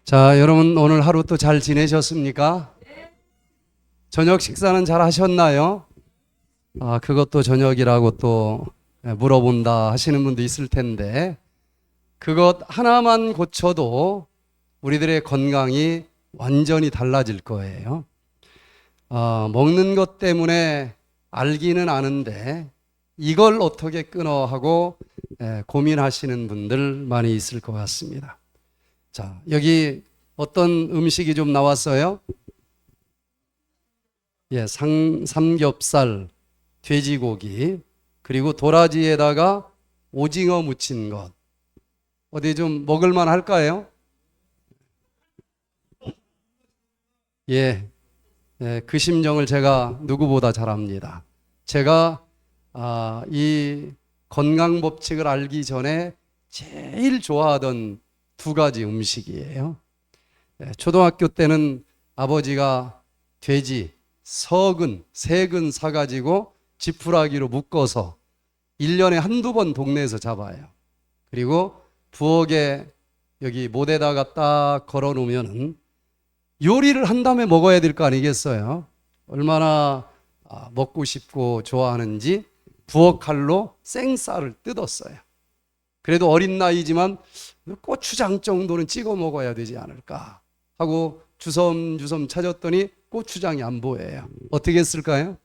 자, 여러분 오늘 하루 또 잘 지내셨습니까? 저녁 식사는 잘 하셨나요? 그것도 저녁이라고 또 물어본다 하시는 분도 있을 텐데, 그것 하나만 고쳐도 우리들의 건강이 완전히 달라질 거예요. 먹는 것 때문에 알기는 아는데 이걸 어떻게 끊어 하고 고민하시는 분들 많이 있을 것 같습니다. 자, 여기 어떤 음식이 좀 나왔어요? 예, 삼겹살, 돼지고기, 그리고 도라지에다가 오징어 무친 것. 어디 좀 먹을만 할까요? 예, 그 심정을 제가 누구보다 잘 압니다. 제가 이 건강 법칙을 알기 전에 제일 좋아하던 두 가지 음식이에요. 초등학교 때는 아버지가 돼지, 세근 사가지고 지푸라기로 묶어서 1년에 한두 번 동네에서 잡아요. 그리고 부엌에 여기 못에다가 딱 걸어 놓으면 요리를 한 다음에 먹어야 될 거 아니겠어요? 얼마나 먹고 싶고 좋아하는지 부엌 칼로 생쌀을 뜯었어요. 그래도 어린 나이지만 고추장 정도는 찍어 먹어야 되지 않을까 하고 주섬주섬 찾았더니 고추장이 안 보여요. 어떻게 했을까요?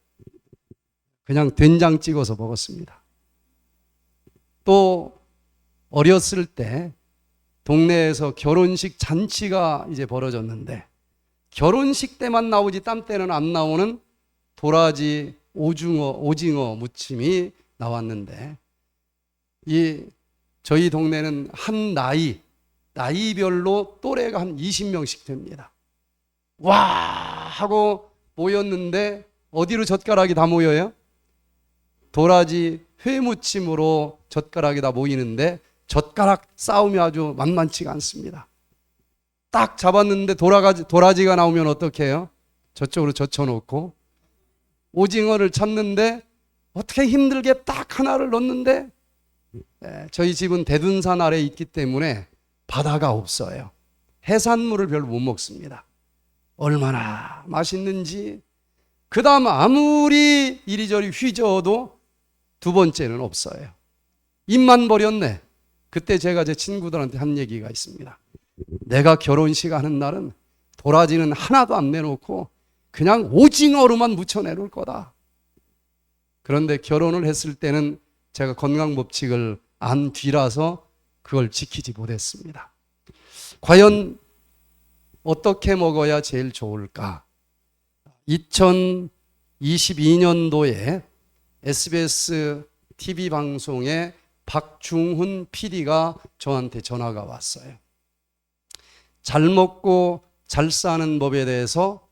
그냥 된장 찍어서 먹었습니다. 또 어렸을 때 동네에서 결혼식 잔치가 이제 벌어졌는데 결혼식 때만 나오지 딴 때는 안 나오는 도라지, 오징어 무침이 나왔는데, 저희 동네는 한 나이별로 또래가 한 20명씩 됩니다. 와 하고 모였는데 어디로 젓가락이 다 모여요? 도라지 회무침으로 젓가락이 다 모이는데 젓가락 싸움이 아주 만만치가 않습니다. 딱 잡았는데 도라지가 나오면 어떻게 해요? 저쪽으로 젖혀놓고 오징어를 찾는데 어떻게 힘들게 딱 하나를 넣는데, 저희 집은 대둔산 아래에 있기 때문에 바다가 없어요. 해산물을 별로 못 먹습니다. 얼마나 맛있는지. 그 다음 아무리 이리저리 휘저어도 두 번째는 없어요. 입만 버렸네. 그때 제가 제 친구들한테 한 얘기가 있습니다. 내가 결혼식 하는 날은 도라지는 하나도 안 내놓고 그냥 오징어로만 묻혀내놓을 거다. 그런데 결혼을 했을 때는 제가 건강법칙을 안 뒤라서 그걸 지키지 못했습니다. 과연 어떻게 먹어야 제일 좋을까? 2022년도에 SBS TV 방송에 박중훈 PD가 저한테 전화가 왔어요. 잘 먹고 잘 사는 법에 대해서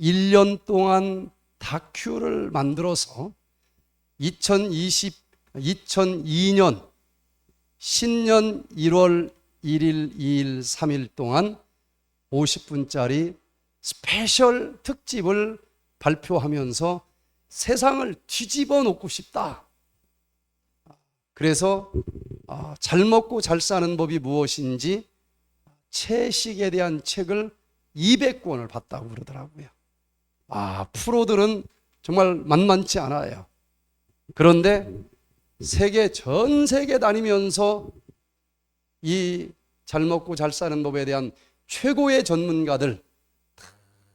1년 동안 다큐를 만들어서 2002년 신년 1월 1일, 2일, 3일 동안 50분짜리 스페셜 특집을 발표하면서 세상을 뒤집어 놓고 싶다. 그래서 잘 먹고 잘 사는 법이 무엇인지 채식에 대한 책을 200권을 봤다고 그러더라고요. 프로들은 정말 만만치 않아요. 그런데 전 세계 다니면서 이 잘 먹고 잘 사는 법에 대한 최고의 전문가들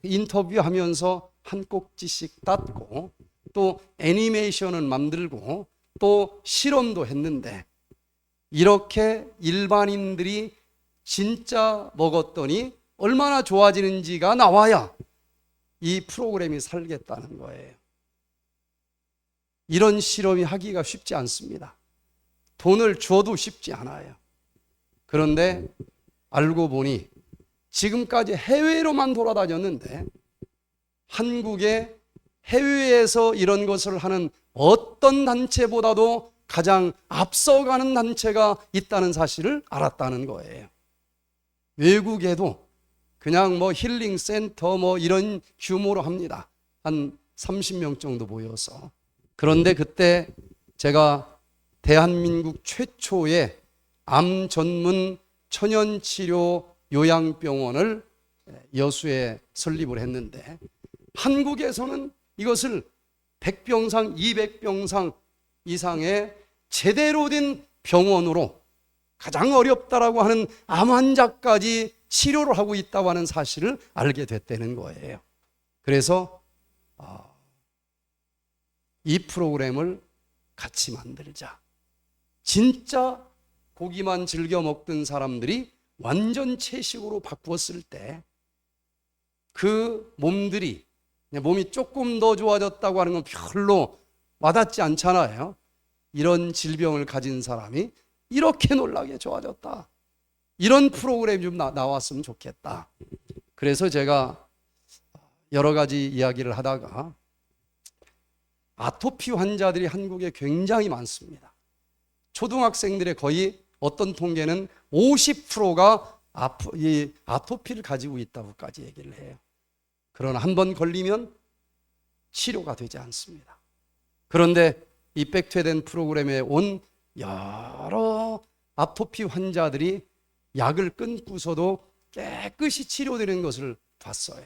인터뷰하면서 한 꼭지씩 땄고, 또 애니메이션을 만들고 또 실험도 했는데, 이렇게 일반인들이 진짜 먹었더니 얼마나 좋아지는지가 나와야 이 프로그램이 살겠다는 거예요. 이런 실험이 하기가 쉽지 않습니다. 돈을 줘도 쉽지 않아요. 그런데 알고 보니 지금까지 해외로만 돌아다녔는데 한국에 해외에서 이런 것을 하는 어떤 단체보다도 가장 앞서가는 단체가 있다는 사실을 알았다는 거예요. 외국에도 그냥 힐링 센터 이런 규모로 합니다. 한 30명 정도 모여서. 그런데 그때 제가 대한민국 최초의 암 전문 천연치료 요양병원을 여수에 설립을 했는데, 한국에서는 이것을 100병상, 200병상 이상의 제대로 된 병원으로 가장 어렵다라고 하는 암 환자까지 치료를 하고 있다고 하는 사실을 알게 됐다는 거예요. 그래서 이 프로그램을 같이 만들자. 진짜 고기만 즐겨 먹던 사람들이 완전 채식으로 바꾸었을 때 그 몸들이, 몸이 조금 더 좋아졌다고 하는 건 별로 와닿지 않잖아요. 이런 질병을 가진 사람이 이렇게 놀라게 좋아졌다. 이런 프로그램이 좀 나왔으면 좋겠다. 그래서 제가 여러 가지 이야기를 하다가 아토피 환자들이 한국에 굉장히 많습니다. 초등학생들의 거의 어떤 통계는 50%가 이 아토피를 가지고 있다고까지 얘기를 해요. 그러나 한 번 걸리면 치료가 되지 않습니다. 그런데 이 백퇴된 프로그램에 온 여러 아토피 환자들이 약을 끊고서도 깨끗이 치료되는 것을 봤어요.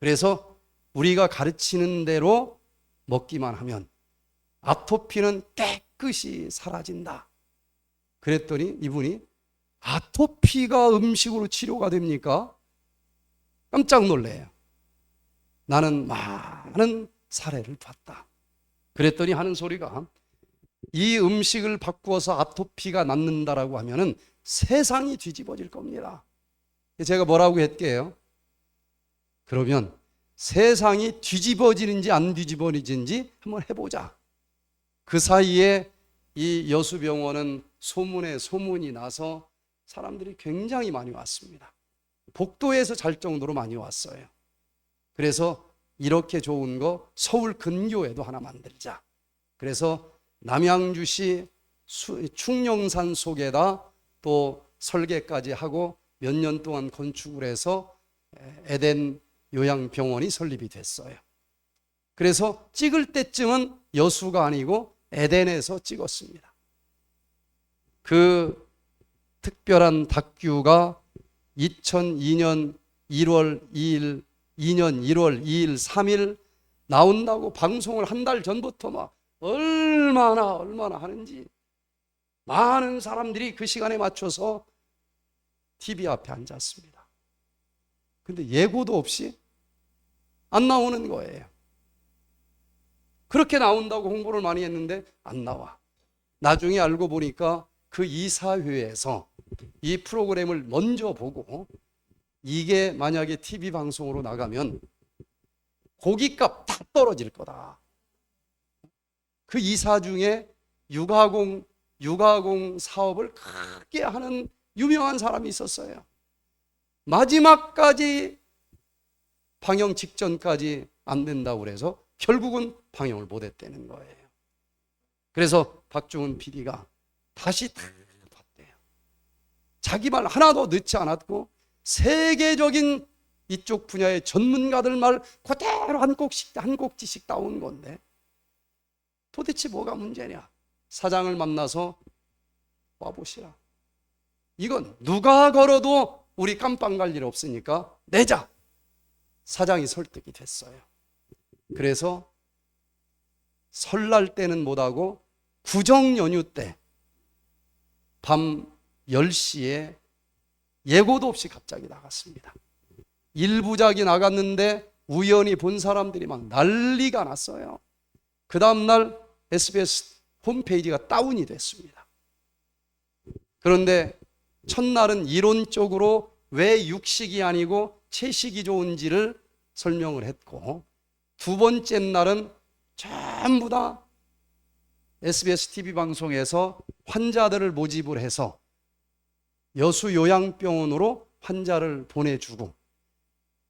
그래서 우리가 가르치는 대로 먹기만 하면 아토피는 깨끗이 사라진다. 그랬더니 이분이 아토피가 음식으로 치료가 됩니까? 깜짝 놀래요. 나는 많은 사례를 봤다. 그랬더니 하는 소리가, 이 음식을 바꾸어서 아토피가 낫는다라고 하면은 세상이 뒤집어질 겁니다. 제가 뭐라고 했게요? 그러면 세상이 뒤집어지는지 안 뒤집어지는지 한번 해보자. 그 사이에 이 여수병원은 소문에 소문이 나서 사람들이 굉장히 많이 왔습니다. 복도에서 잘 정도로 많이 왔어요. 그래서 이렇게 좋은 거 서울 근교에도 하나 만들자. 그래서 남양주시 충령산 속에다 또 설계까지 하고 몇 년 동안 건축을 해서 에덴 요양병원이 설립이 됐어요. 그래서 찍을 때쯤은 여수가 아니고 에덴에서 찍었습니다. 그 특별한 다큐가 2002년 1월 2일, 2년 1월 2일, 3일 나온다고 방송을 한 달 전부터 막 얼마나 하는지, 많은 사람들이 그 시간에 맞춰서 TV 앞에 앉았습니다. 근데 예고도 없이 안 나오는 거예요. 그렇게 나온다고 홍보를 많이 했는데 안 나와. 나중에 알고 보니까 그 이사회에서 이 프로그램을 먼저 보고, 이게 만약에 TV 방송으로 나가면 고깃값 다 떨어질 거다. 그 이사 중에 육아공 사업을 크게 하는 유명한 사람이 있었어요. 마지막까지 방영 직전까지 안 된다고 그래서 결국은 방영을 못했다는 거예요. 그래서 박중훈 PD가 다시 다 봤대요. 자기 말 하나도 넣지 않았고 세계적인 이쪽 분야의 전문가들 말 그대로 한 곡지씩 따온 건데 도대체 뭐가 문제냐? 사장을 만나서 와보시라. 이건 누가 걸어도 우리 깜빵 갈 일 없으니까 내자. 사장이 설득이 됐어요. 그래서 설날 때는 못하고 구정 연휴 때 밤 10시에 예고도 없이 갑자기 나갔습니다. 1부작이 나갔는데 우연히 본 사람들이 막 난리가 났어요. 그 다음날 SBS 홈페이지가 다운이 됐습니다. 그런데 첫날은 이론적으로 왜 육식이 아니고 채식이 좋은지를 설명을 했고, 두 번째 날은 전부 다 SBS TV 방송에서 환자들을 모집을 해서 여수 요양병원으로 환자를 보내주고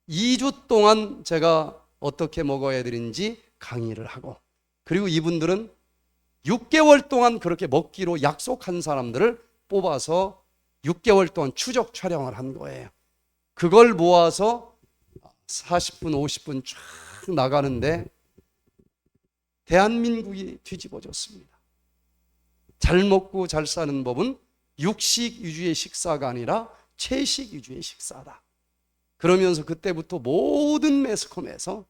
2주 동안 제가 어떻게 먹어야 되는지 강의를 하고, 그리고 이분들은 6개월 동안 그렇게 먹기로 약속한 사람들을 뽑아서 6개월 동안 추적 촬영을 한 거예요. 그걸 모아서 40분, 50분 쫙 나가는데 대한민국이 뒤집어졌습니다. 잘 먹고 잘 사는 법은 육식 위주의 식사가 아니라 채식 위주의 식사다. 그러면서 그때부터 모든 매스컴에서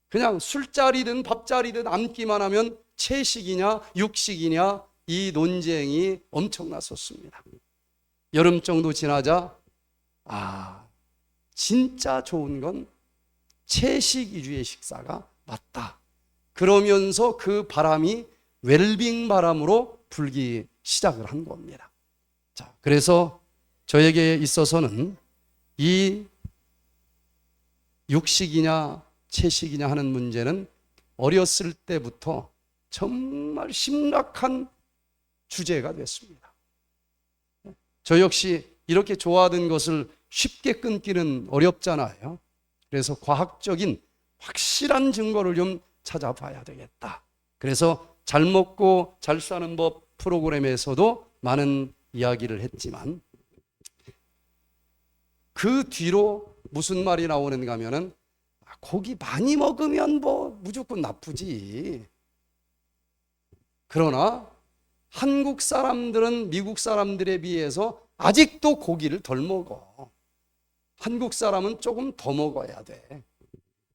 그냥 술자리든 밥자리든 앉기만 하면 채식이냐 육식이냐 이 논쟁이 엄청났었습니다. 여름 정도 지나자 진짜 좋은 건 채식 위주의 식사가 맞다. 그러면서 그 바람이 웰빙 바람으로 불기 시작을 한 겁니다. 자, 그래서 저에게 있어서는 이 육식이냐 채식이냐 하는 문제는 어렸을 때부터 정말 심각한 주제가 됐습니다. 저 역시 이렇게 좋아하던 것을 쉽게 끊기는 어렵잖아요. 그래서 과학적인 확실한 증거를 좀 찾아봐야 되겠다. 그래서 잘 먹고 잘 사는 법 프로그램에서도 많은 이야기를 했지만 그 뒤로 무슨 말이 나오는가 하면은 고기 많이 먹으면 뭐 무조건 나쁘지. 그러나 한국 사람들은 미국 사람들에 비해서 아직도 고기를 덜 먹어. 한국 사람은 조금 더 먹어야 돼.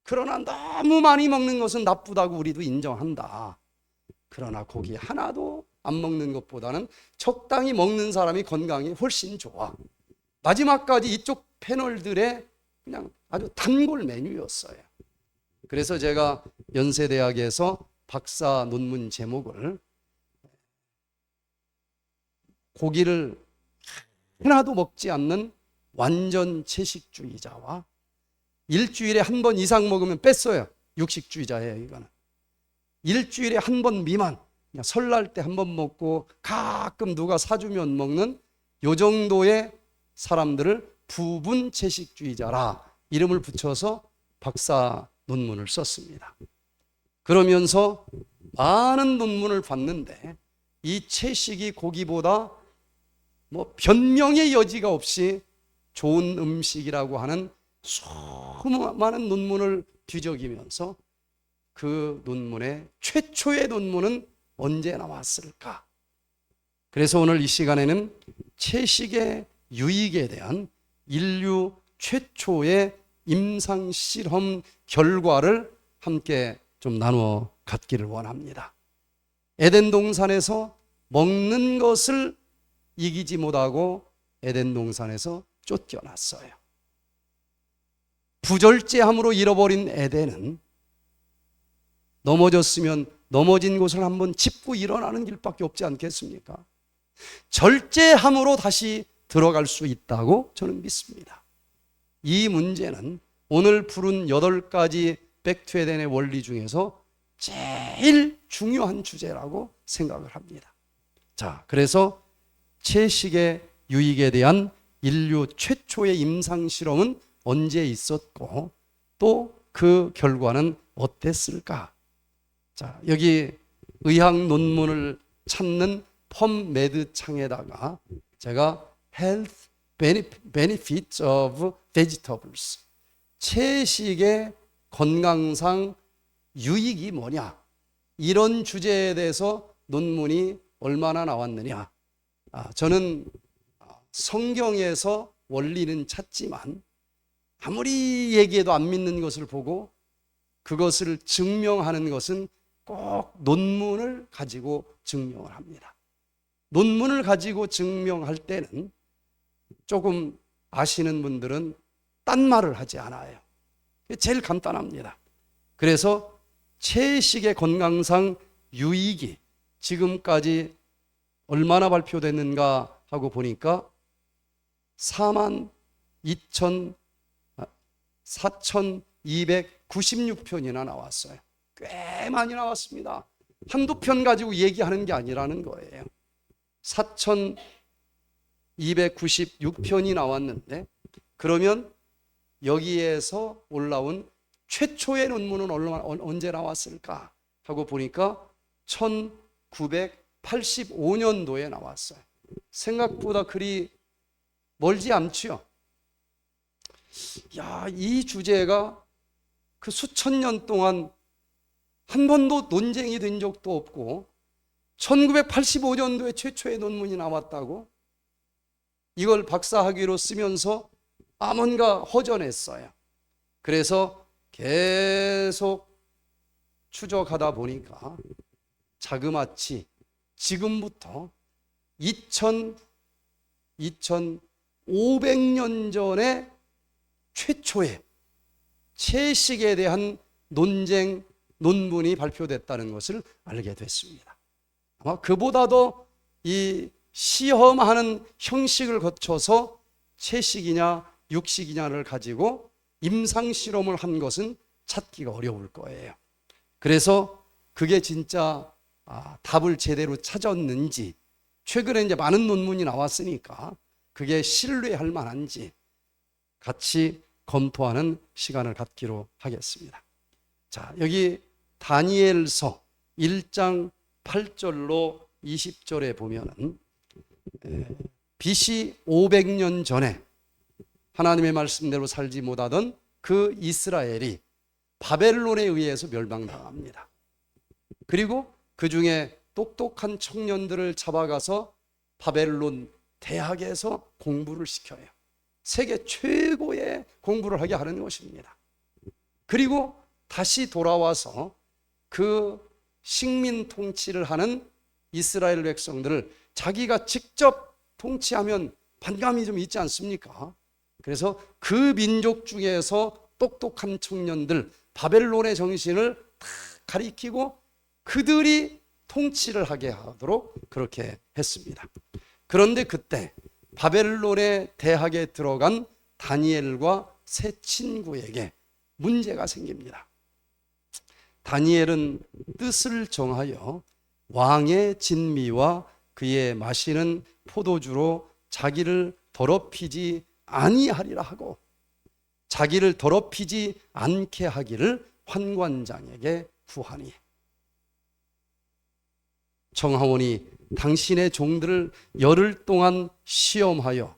그러나 너무 많이 먹는 것은 나쁘다고 우리도 인정한다. 그러나 고기 하나도 안 먹는 것보다는 적당히 먹는 사람이 건강이 훨씬 좋아. 마지막까지 이쪽 패널들의 그냥 아주 단골 메뉴였어요. 그래서 제가 연세대학에서 박사 논문 제목을 고기를 하나도 먹지 않는 완전 채식주의자와 일주일에 한 번 이상 먹으면 뺐어요. 육식주의자예요. 이거는 일주일에 한 번 미만, 그냥 설날 때 한 번 먹고 가끔 누가 사주면 먹는 요 정도의 사람들을 부분 채식주의자라 이름을 붙여서 박사 논문을 썼습니다. 그러면서 많은 논문을 봤는데 이 채식이 고기보다 뭐 변명의 여지가 없이 좋은 음식이라고 하는 수많은 논문을 뒤적이면서 그 논문의 최초의 논문은 언제 나왔을까? 그래서 오늘 이 시간에는 채식의 유익에 대한 인류 최초의 임상 실험 결과를 함께 좀 나누어 갖기를 원합니다. 에덴 동산에서 먹는 것을 이기지 못하고 에덴 동산에서 쫓겨났어요. 부절제함으로 잃어버린 에덴은 넘어졌으면 넘어진 곳을 한번 짚고 일어나는 길밖에 없지 않겠습니까? 절제함으로 다시 들어갈 수 있다고 저는 믿습니다. 이 문제는 오늘 푸른 8가지 백투에덴의 원리 중에서 제일 중요한 주제라고 생각을 합니다. 자, 그래서 채식의 유익에 대한 인류 최초의 임상 실험은 언제 있었고 또 그 결과는 어땠을까? 자, 여기 의학 논문을 찾는 펌메드 창에다가 제가 Health Benefits of Vegetables, 채식의 건강상 유익이 뭐냐, 이런 주제에 대해서 논문이 얼마나 나왔느냐. 저는 성경에서 원리는 찾지만 아무리 얘기해도 안 믿는 것을 보고 그것을 증명하는 것은 꼭 논문을 가지고 증명을 합니다. 논문을 가지고 증명할 때는 조금 아시는 분들은 딴 말을 하지 않아요. 제일 간단합니다. 그래서 채식의 건강상 유익이 지금까지 얼마나 발표됐는가 하고 보니까 4296편이나 나왔어요. 꽤 많이 나왔습니다. 한두 편 가지고 얘기하는 게 아니라는 거예요. 4296편이 나왔는데 그러면 여기에서 올라온 최초의 논문은 언제 나왔을까 하고 보니까 1985년도에 나왔어요. 생각보다 그리 멀지 않지요. 이 주제가 그 수천 년 동안 한 번도 논쟁이 된 적도 없고 1985년도에 최초의 논문이 나왔다고? 이걸 박사학위로 쓰면서 뭔가 허전했어요. 그래서 계속 추적하다 보니까 자그마치 지금부터 2500년 전에 최초의 채식에 대한 논문이 발표됐다는 것을 알게 됐습니다. 아마 그보다도 이 시험하는 형식을 거쳐서 채식이냐 육식이냐를 가지고 임상 실험을 한 것은 찾기가 어려울 거예요. 그래서 그게 진짜 답을 제대로 찾았는지, 최근에 이제 많은 논문이 나왔으니까 그게 신뢰할 만한지 같이 검토하는 시간을 갖기로 하겠습니다. 자, 여기 다니엘서 1장 8절로 20절에 보면은 BC 500년 전에 하나님의 말씀대로 살지 못하던 그 이스라엘이 바벨론에 의해서 멸망당합니다. 그리고 그 중에 똑똑한 청년들을 잡아가서 바벨론 대학에서 공부를 시켜요. 세계 최고의 공부를 하게 하는 것입니다. 그리고 다시 돌아와서 그 식민 통치를 하는 이스라엘 백성들을 자기가 직접 통치하면 반감이 좀 있지 않습니까? 그래서 그 민족 중에서 똑똑한 청년들, 바벨론의 정신을 다 가리키고 그들이 통치를 하게 하도록 그렇게 했습니다. 그런데 그때 바벨론의 대학에 들어간 다니엘과 세 친구에게 문제가 생깁니다. 다니엘은 뜻을 정하여 왕의 진미와 그의 마시는 포도주로 자기를 더럽히지 아니하리라 하고 자기를 더럽히지 않게 하기를 환관장에게 구하니 청하오니 당신의 종들을 열흘 동안 시험하여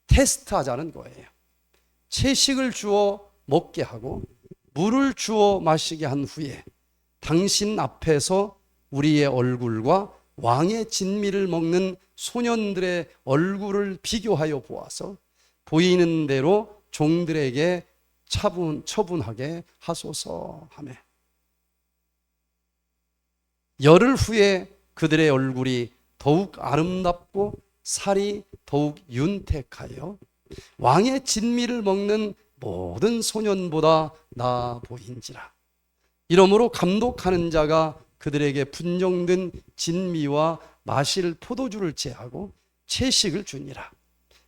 테스트하자는 거예요. 채식을 주어 먹게 하고 물을 주어 마시게 한 후에 당신 앞에서 우리의 얼굴과 왕의 진미를 먹는 소년들의 얼굴을 비교하여 보아서 보이는 대로 종들에게 처분하게 하소서 하매 열흘 후에 그들의 얼굴이 더욱 아름답고 살이 더욱 윤택하여 왕의 진미를 먹는 모든 소년보다 나아 보인지라. 이러므로 감독하는 자가 그들에게 분정된 진미와 마실 포도주를 제하고 채식을 주니라.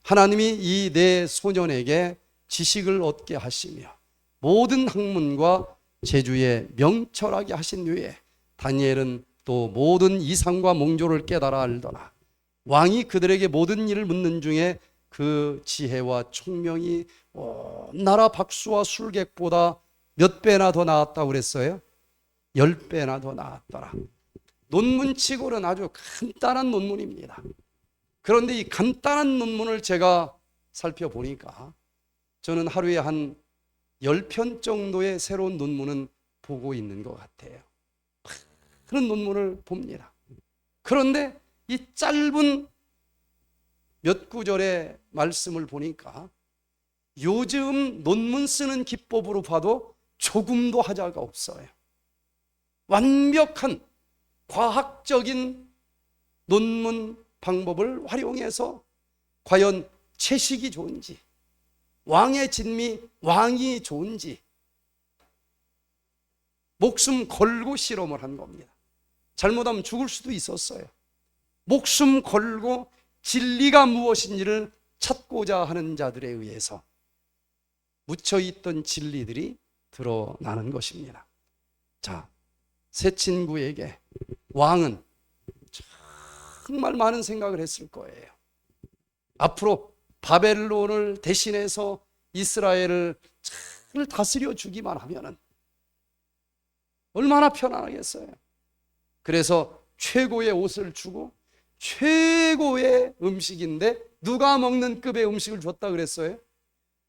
하나님이 이 네 소년에게 지식을 얻게 하시며 모든 학문과 재주에 명철하게 하신 후에 다니엘은 또 모든 이상과 몽조를 깨달아 알더라. 왕이 그들에게 모든 일을 묻는 중에 그 지혜와 총명이 온 나라 박수와 술객보다 몇 배나 더 나았다고 그랬어요? 10배나 더 나았더라. 논문치고는 아주 간단한 논문입니다. 그런데 이 간단한 논문을 제가 살펴보니까 저는 하루에 한 10편 정도의 새로운 논문은 보고 있는 것 같아요. 그런 논문을 봅니다. 그런데 이 짧은 몇 구절의 말씀을 보니까 요즘 논문 쓰는 기법으로 봐도 조금도 하자가 없어요. 완벽한 과학적인 논문 방법을 활용해서 과연 채식이 좋은지, 왕의 진미, 왕이 좋은지 목숨 걸고 실험을 한 겁니다. 잘못하면 죽을 수도 있었어요. 목숨 걸고 진리가 무엇인지를 찾고자 하는 자들에 의해서 묻혀있던 진리들이 드러나는 것입니다. 자, 세 친구에게 왕은 정말 많은 생각을 했을 거예요. 앞으로 바벨론을 대신해서 이스라엘을 잘 다스려 주기만 하면은 얼마나 편안하겠어요. 그래서 최고의 옷을 주고 최고의 음식인데 누가 먹는 급의 음식을 줬다 그랬어요?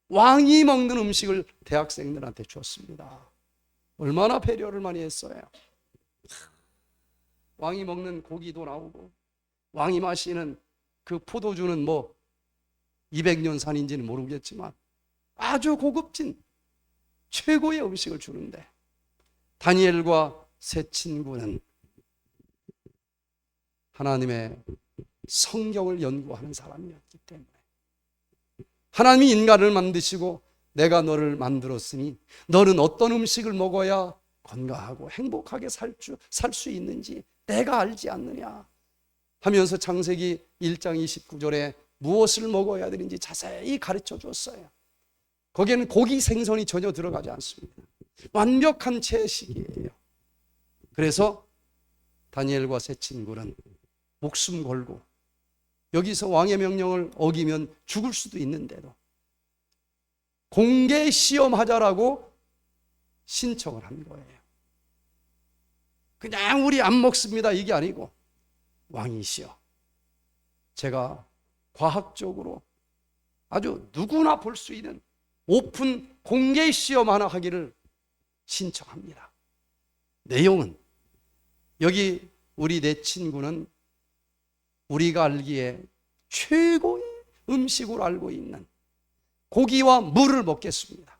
왕이 먹는 음식을 대학생들한테 줬습니다. 얼마나 배려를 많이 했어요. 왕이 먹는 고기도 나오고 왕이 마시는 그 포도주는 뭐 200년 산인지는 모르겠지만 아주 고급진 최고의 음식을 주는데, 다니엘과 세 친구는 하나님의 성경을 연구하는 사람이었기 때문에, 하나님이 인간을 만드시고 내가 너를 만들었으니 너는 어떤 음식을 먹어야 건강하고 행복하게 살 수 있는지 내가 알지 않느냐 하면서 창세기 1장 29절에 무엇을 먹어야 되는지 자세히 가르쳐 줬어요. 거기에는 고기, 생선이 전혀 들어가지 않습니다. 완벽한 채식이에요. 그래서 다니엘과 세 친구는 목숨 걸고, 여기서 왕의 명령을 어기면 죽을 수도 있는데도 공개 시험하자라고 신청을 한 거예요. 그냥 우리 안 먹습니다 이게 아니고, 왕이시여, 제가 과학적으로 아주 누구나 볼 수 있는 오픈 공개 시험 하나 하기를 신청합니다. 내용은, 여기 우리 네 친구는 우리가 알기에 최고의 음식으로 알고 있는 고기와 물을 먹겠습니다.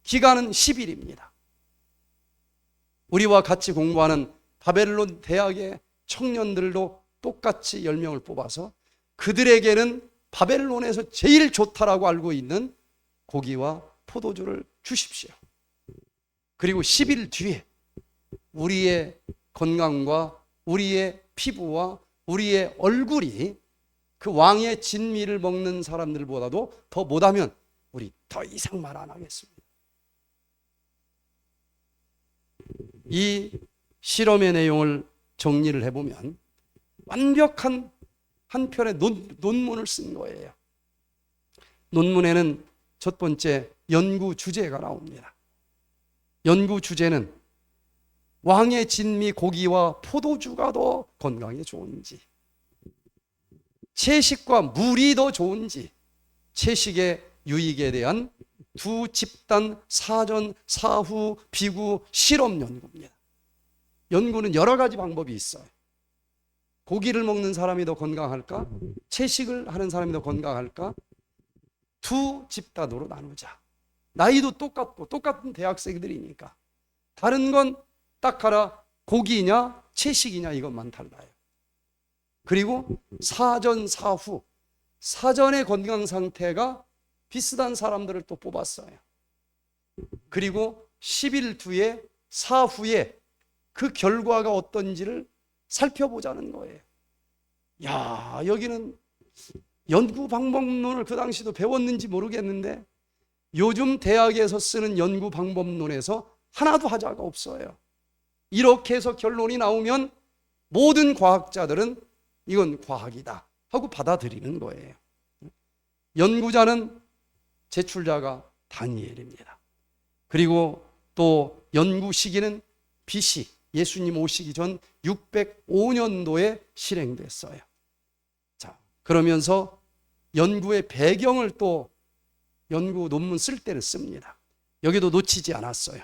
기간은 10일입니다. 우리와 같이 공부하는 바벨론 대학의 청년들도 똑같이 10명을 뽑아서 그들에게는 바벨론에서 제일 좋다라고 알고 있는 고기와 포도주를 주십시오. 그리고 10일 뒤에 우리의 건강과 우리의 피부와 우리의 얼굴이 그 왕의 진미를 먹는 사람들보다도 더 못하면 우리 더 이상 말 안 하겠습니다. 이 실험의 내용을 정리를 해보면 완벽한 한 편의 논문을 쓴 거예요. 논문에는 첫 번째 연구 주제가 나옵니다. 연구 주제는 왕의 진미 고기와 포도주가 더 건강에 좋은지, 채식과 물이 더 좋은지, 채식의 유익에 대한 두 집단 사전, 사후, 비구 실험 연구입니다. 연구는 여러 가지 방법이 있어요. 고기를 먹는 사람이 더 건강할까? 채식을 하는 사람이 더 건강할까? 두 집단으로 나누자. 나이도 똑같고 똑같은 대학생들이니까. 다른 건 딱 하나, 고기냐 채식이냐 이것만 달라요. 그리고 사전, 사후, 사전의 건강 상태가 비슷한 사람들을 또 뽑았어요. 그리고 10일 뒤에 사후에 그 결과가 어떤지를 살펴보자는 거예요. 야, 여기는 연구 방법론을 그 당시도 배웠는지 모르겠는데 요즘 대학에서 쓰는 연구 방법론에서 하나도 하자가 없어요. 이렇게 해서 결론이 나오면 모든 과학자들은 이건 과학이다 하고 받아들이는 거예요. 연구자는 제출자가 다니엘입니다. 그리고 또 연구 시기는 BC, 예수님 오시기 전 605년도에 실행됐어요. 자, 그러면서 연구의 배경을 또 연구 논문 쓸 때는 씁니다. 여기도 놓치지 않았어요.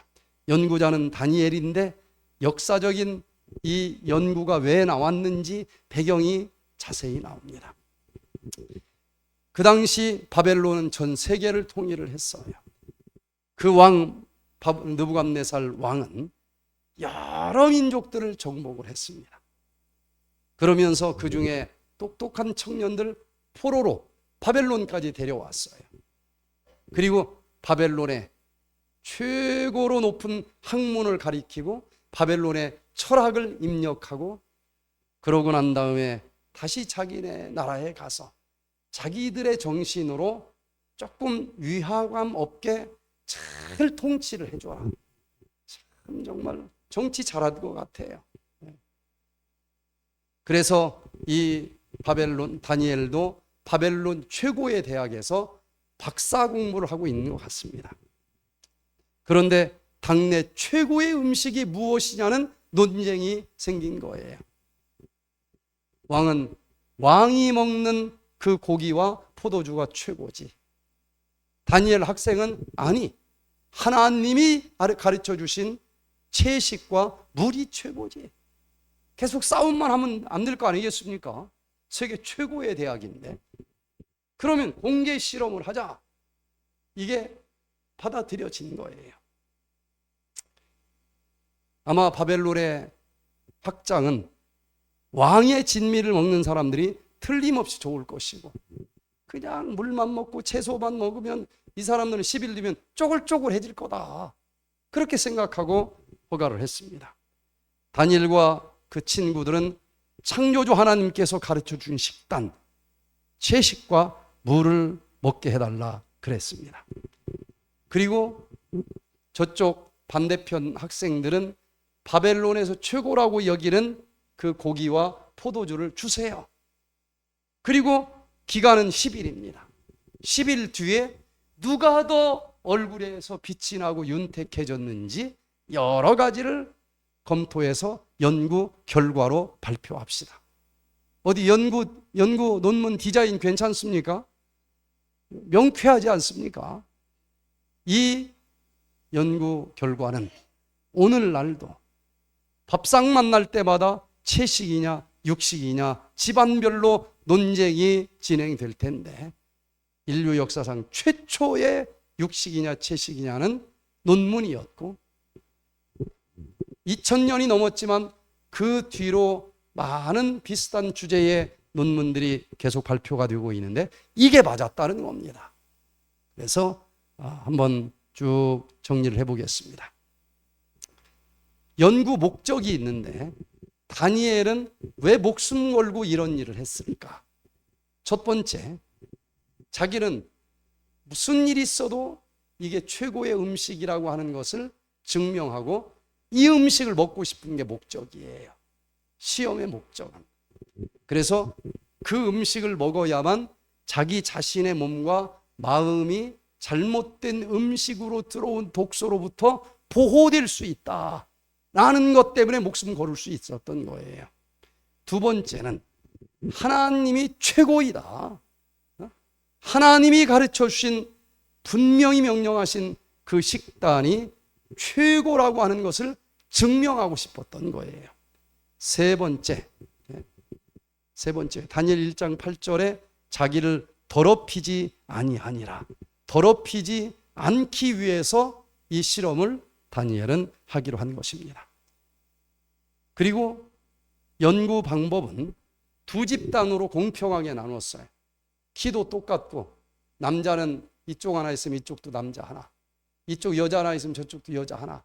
연구자는 다니엘인데 역사적인 이 연구가 왜 나왔는지 배경이 자세히 나옵니다. 그 당시 바벨론은 전 세계를 통일을 했어요. 그 왕 느부갓네살 왕은 여러 민족들을 정복을 했습니다. 그러면서 그 중에 똑똑한 청년들 포로로 바벨론까지 데려왔어요. 그리고 바벨론의 최고로 높은 학문을 가리키고 바벨론의 철학을 입력하고, 그러고 난 다음에 다시 자기네 나라에 가서 자기들의 정신으로 조금 위화감 없게 잘 통치를 해줘라. 참 정말 정치 잘한 것 같아요. 그래서 이 바벨론 다니엘도 바벨론 최고의 대학에서 박사 공부를 하고 있는 것 같습니다. 그런데 당내 최고의 음식이 무엇이냐는 논쟁이 생긴 거예요. 왕은 왕이 먹는 그 고기와 포도주가 최고지. 다니엘 학생은 아니, 하나님이 가르쳐 주신 채식과 물이 최고지. 계속 싸움만 하면 안 될 거 아니겠습니까? 세계 최고의 대학인데. 그러면 공개 실험을 하자. 이게 받아들여진 거예요. 아마 바벨론의 학장은 왕의 진미를 먹는 사람들이 틀림없이 좋을 것이고, 그냥 물만 먹고 채소만 먹으면 이 사람들은 10일 뒤면 쪼글쪼글해질 거다, 그렇게 생각하고 허가를 했습니다. 다니엘과 그 친구들은 창조주 하나님께서 가르쳐 준 식단, 채식과 물을 먹게 해달라 그랬습니다. 그리고 저쪽 반대편 학생들은 바벨론에서 최고라고 여기는 그 고기와 포도주를 주세요. 그리고 기간은 10일입니다. 10일 뒤에 누가 더 얼굴에서 빛이 나고 윤택해졌는지 여러 가지를 검토해서 연구 결과로 발표합시다. 어디 연구 논문 디자인 괜찮습니까? 명쾌하지 않습니까? 이 연구 결과는 오늘날도 밥상 만날 때마다 채식이냐 육식이냐 집안별로 논쟁이 진행될 텐데, 인류 역사상 최초의 육식이냐 채식이냐는 논문이었고, 2000년이 넘었지만 그 뒤로 많은 비슷한 주제의 논문들이 계속 발표가 되고 있는데 이게 맞았다는 겁니다. 그래서 한번 쭉 정리를 해보겠습니다. 연구 목적이 있는데 다니엘은 왜 목숨 걸고 이런 일을 했을까? 첫 번째, 자기는 무슨 일이 있어도 이게 최고의 음식이라고 하는 것을 증명하고 이 음식을 먹고 싶은 게 목적이에요. 시험의 목적은. 그래서 그 음식을 먹어야만 자기 자신의 몸과 마음이 잘못된 음식으로 들어온 독소로부터 보호될 수 있다라는 것 때문에 목숨 걸을 수 있었던 거예요. 두 번째는 하나님이 최고이다. 하나님이 가르쳐 주신, 분명히 명령하신 그 식단이 최고라고 하는 것을 증명하고 싶었던 거예요. 세 번째, 다니엘 1장 8절에 자기를 더럽히지 아니하니라, 더럽히지 않기 위해서 이 실험을 다니엘은 하기로 한 것입니다. 그리고 연구 방법은 두 집단으로 공평하게 나눴어요. 키도 똑같고, 남자는 이쪽 하나 있으면 이쪽도 남자 하나, 이쪽 여자 하나 있으면 저쪽도 여자 하나.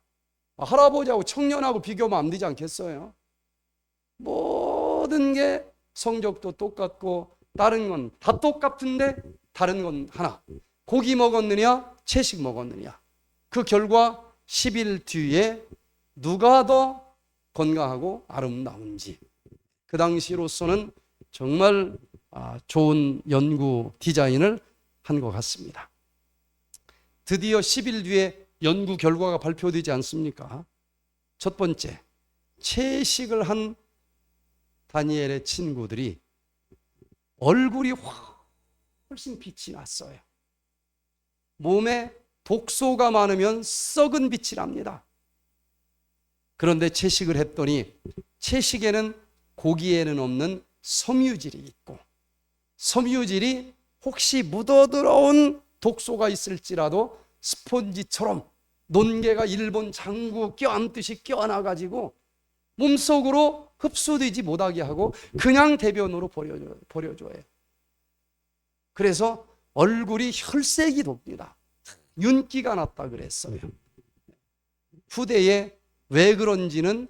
할아버지하고 청년하고 비교하면 안 되지 않겠어요? 모든 게 성적도 똑같고 다른 건 다 똑같은데 다른 건 하나. 고기 먹었느냐 채식 먹었느냐, 그 결과 10일 뒤에 누가 더 건강하고 아름다운지, 그 당시로서는 정말 좋은 연구 디자인을 한 것 같습니다. 드디어 10일 뒤에 연구 결과가 발표되지 않습니까? 첫 번째, 채식을 한 다니엘의 친구들이 얼굴이 훨씬 빛이 났어요. 몸에 독소가 많으면 썩은 빛이 납니다. 그런데 채식을 했더니 채식에는 고기에는 없는 섬유질이 있고, 섬유질이 혹시 묻어들어온 독소가 있을지라도 스폰지처럼 논개가 일본 장구 껴안듯이 껴안아가지고 몸속으로 흡수되지 못하게 하고 그냥 대변으로 버려줘요. 그래서 얼굴이 혈색이 돕니다. 윤기가 났다 그랬어요. 후대에 왜 그런지는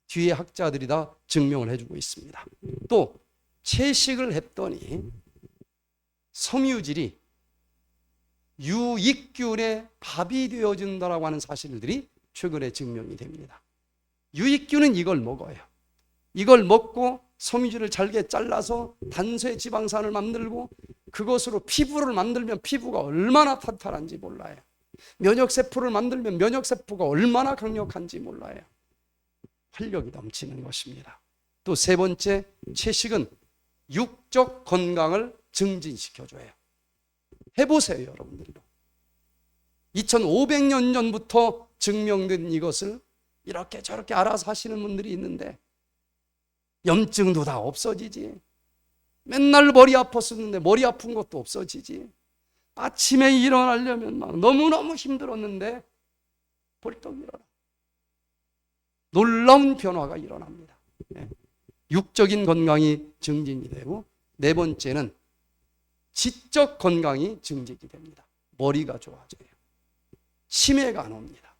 뒤에 학자들이 다 증명을 해주고 있습니다. 또 채식을 했더니 섬유질이 유익균의 밥이 되어진다라고 하는 사실들이 최근에 증명이 됩니다. 유익균은 이걸 먹어요. 이걸 먹고 섬유질을 잘게 잘라서 단소의 지방산을 만들고 그것으로 피부를 만들면 피부가 얼마나 탄탄한지 몰라요. 면역세포를 만들면 면역세포가 얼마나 강력한지 몰라요. 활력이 넘치는 것입니다. 또 세 번째, 채식은 육적 건강을 증진시켜줘요. 해보세요, 여러분들도. 2500년 전부터 증명된 이것을 이렇게 저렇게 알아서 하시는 분들이 있는데 염증도 다 없어지지, 맨날 머리 아팠었는데 머리 아픈 것도 없어지지. 아침에 일어나려면 막 너무너무 힘들었는데 벌떡 일어나. 놀라운 변화가 일어납니다. 육적인 건강이 증진이 되고, 네 번째는 지적 건강이 증진이 됩니다. 머리가 좋아져요. 치매가 안 옵니다.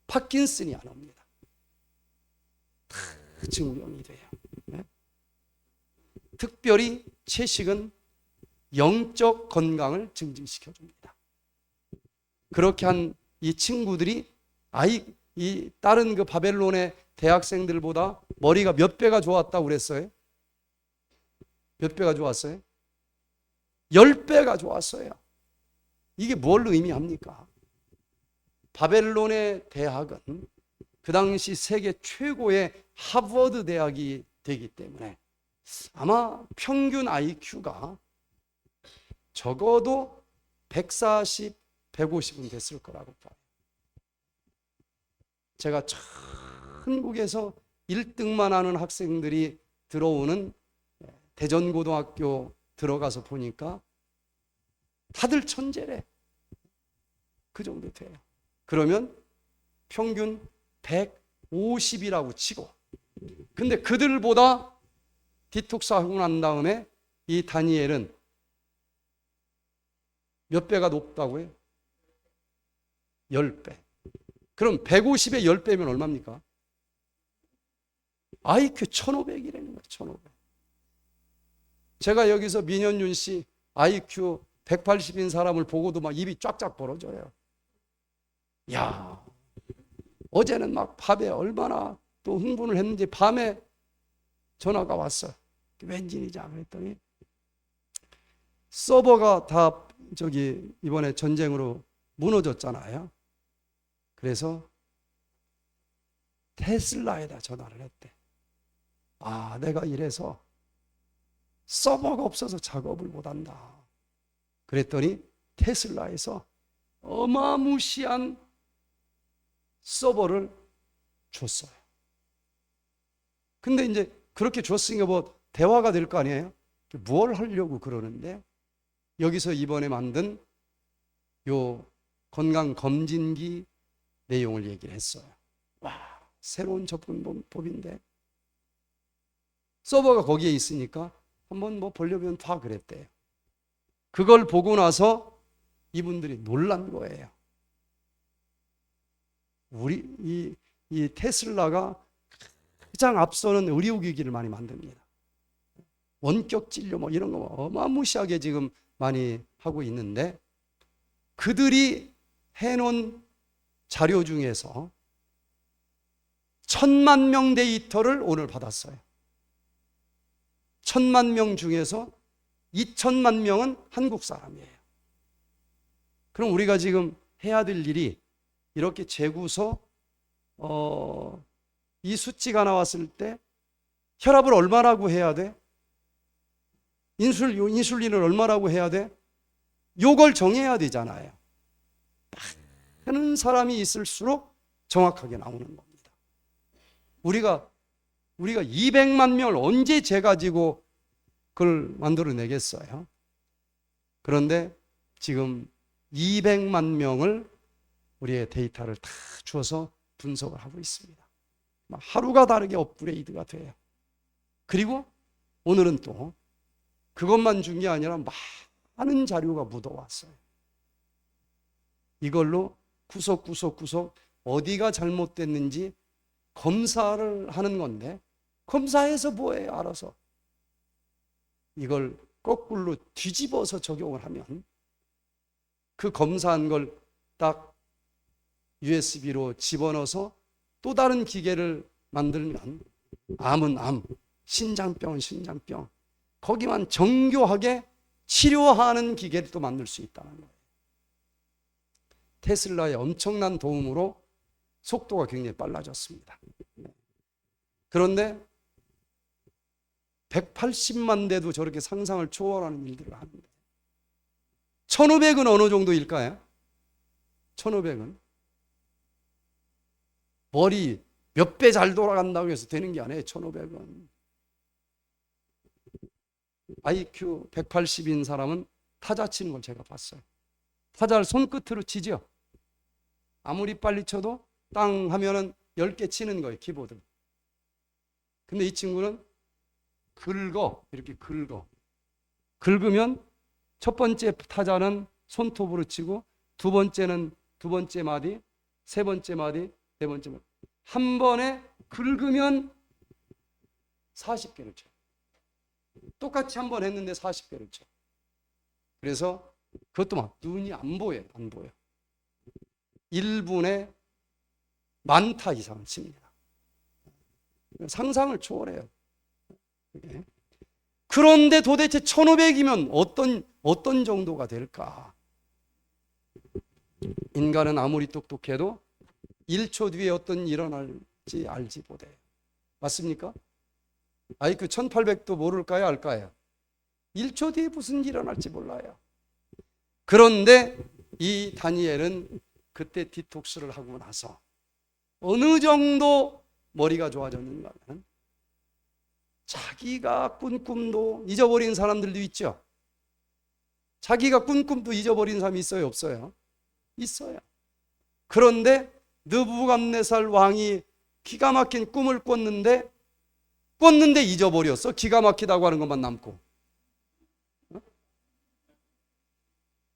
파킨슨이 안 옵니다. 다 증명이 돼요. 특별히 채식은 영적 건강을 증진시켜 줍니다. 그렇게 한 이 친구들이 이 다른 그 바벨론의 대학생들보다 머리가 몇 배가 좋았다고 그랬어요? 몇 배가 좋았어요? 10배가 좋았어요. 이게 뭘 의미합니까? 바벨론의 대학은 그 당시 세계 최고의 하버드 대학이 되기 때문에 아마 평균 IQ가 적어도 140, 150은 됐을 거라고 봐요. 제가 한국에서 1등만 하는 학생들이 들어오는 대전고등학교 들어가서 보니까 다들 천재래. 그 정도 돼요. 그러면 평균 150이라고 치고, 근데 그들보다 디톡스 하고 난 다음에 이 다니엘은 몇 배가 높다고요? 10배. 그럼 150에 10배면 얼마입니까? IQ 1500이라는 거예요. 1500. 제가 여기서 민현윤 씨 IQ 180인 사람을 보고도 막 입이 쫙쫙 벌어져요. 야, 어제는 막 밤에 얼마나 또 흥분을 했는지 밤에 전화가 왔어. 웬일이냐 그랬더니 서버가 다 이번에 전쟁으로 무너졌잖아요. 그래서 테슬라에다 전화를 했대. 아, 내가 이래서 서버가 없어서 작업을 못한다. 그랬더니 테슬라에서 어마무시한 서버를 줬어요. 근데 이제 그렇게 줬으니까 뭐 대화가 될 거 아니에요? 뭘 하려고 그러는데 여기서 이번에 만든 요 건강검진기 내용을 얘기를 했어요. 와, 새로운 접근법인데 서버가 거기에 있으니까 한번 뭐 보려면 다 그랬대요. 그걸 보고 나서 이분들이 놀란 거예요. 이 테슬라가 가장 앞서는 의료기기를 많이 만듭니다. 원격 진료 뭐 이런 거 어마무시하게 지금 많이 하고 있는데 그들이 해놓은 자료 중에서 1000만 명 데이터를 오늘 받았어요. 1000만 명 중에서 2000만 명은 한국 사람이에요. 그럼 우리가 지금 해야 될 일이 이렇게 재고서 이 수치가 나왔을 때 혈압을 얼마라고 해야 돼? 인슐린을 얼마라고 해야 돼? 요걸 정해야 되잖아요. 하는 사람이 있을수록 정확하게 나오는 겁니다. 우리가 200만 명을 언제 재가지고 그걸 만들어내겠어요? 그런데 지금 200만 명을 우리의 데이터를 다 주어서 분석을 하고 있습니다. 하루가 다르게 업그레이드가 돼요. 그리고 오늘은 또 그것만 준 게 아니라 많은 자료가 묻어왔어요. 이걸로 구석구석 어디가 잘못됐는지 검사를 하는 건데 검사해서 뭐예요? 알아서. 이걸 거꾸로 뒤집어서 적용을 하면 그 검사한 걸 딱 USB로 집어넣어서 또 다른 기계를 만들면 암은 암, 신장병은 신장병, 거기만 정교하게 치료하는 기계를 또 만들 수 있다는 거예요. 테슬라의 엄청난 도움으로 속도가 굉장히 빨라졌습니다. 그런데 180만 대도 저렇게 상상을 초월하는 일들을 하는데 1500은 어느 정도일까요? 1500은 머리 몇 배 잘 돌아간다고 해서 되는 게 아니에요. 1500은 IQ 180인 사람은 타자 치는 걸 제가 봤어요. 타자를 손끝으로 치죠. 아무리 빨리 쳐도 땅 하면은 10개 치는 거예요, 키보드. 근데 이 친구는 이렇게 긁으면 첫 번째 타자는 손톱으로 치고, 두 번째는 두 번째 마디, 세 번째 마디, 네 번째 마디. 한 번에 긁으면 40개를 쳐. 똑같이 한 번 했는데 40개를 쳐. 그래서 그것도 막 눈이 안 보여요. 1분에 10,000타 이상을 칩니다. 상상을 초월해요. 그런데 도대체 1500이면 어떤 정도가 될까? 인간은 아무리 똑똑해도 1초 뒤에 어떤 일이 일어날지 알지 못해요. 맞습니까? IQ 1800도 모를까요? 알까요? 1초 뒤에 무슨 일이 일어날지 몰라요. 그런데 이 다니엘은 그때 디톡스를 하고 나서 어느 정도 머리가 좋아졌는가 하면, 자기가 꾼 꿈도 잊어버린 사람들도 있죠. 자기가 꾼 꿈도 잊어버린 사람이 있어요, 없어요? 있어요. 그런데 느부갓네살 왕이 기가 막힌 꿈을 꿨는데 잊어버렸어. 기가 막히다고 하는 것만 남고.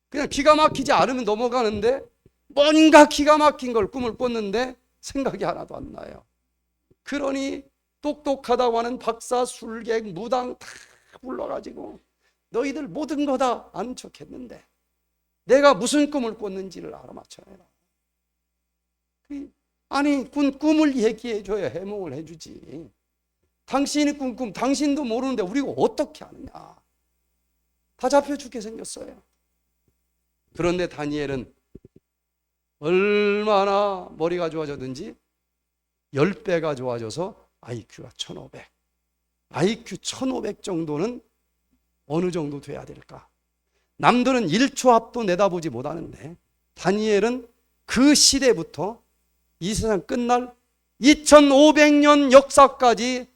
그냥 기가 막히지 않으면 넘어가는데, 뭔가 기가 막힌 걸 꿈을 꿨는데 생각이 하나도 안 나요. 그러니 똑똑하다고 하는 박사, 술객, 무당 다 불러가지고 너희들 모든 거 다 아는 척 했는데 내가 무슨 꿈을 꿨는지를 알아맞혀내라. 아니, 꾼 꿈을 얘기해줘야 해몽을 해주지. 당신이 꾼 꿈 당신도 모르는데 우리가 어떻게 아느냐. 다 잡혀 죽게 생겼어요. 그런데 다니엘은 얼마나 머리가 좋아졌든지 10배가 좋아져서 IQ가 1500. IQ 1500 정도는 어느 정도 돼야 될까? 남들은 1초 앞도 내다보지 못하는데 다니엘은 그 시대부터 이 세상 끝날 2500년 역사까지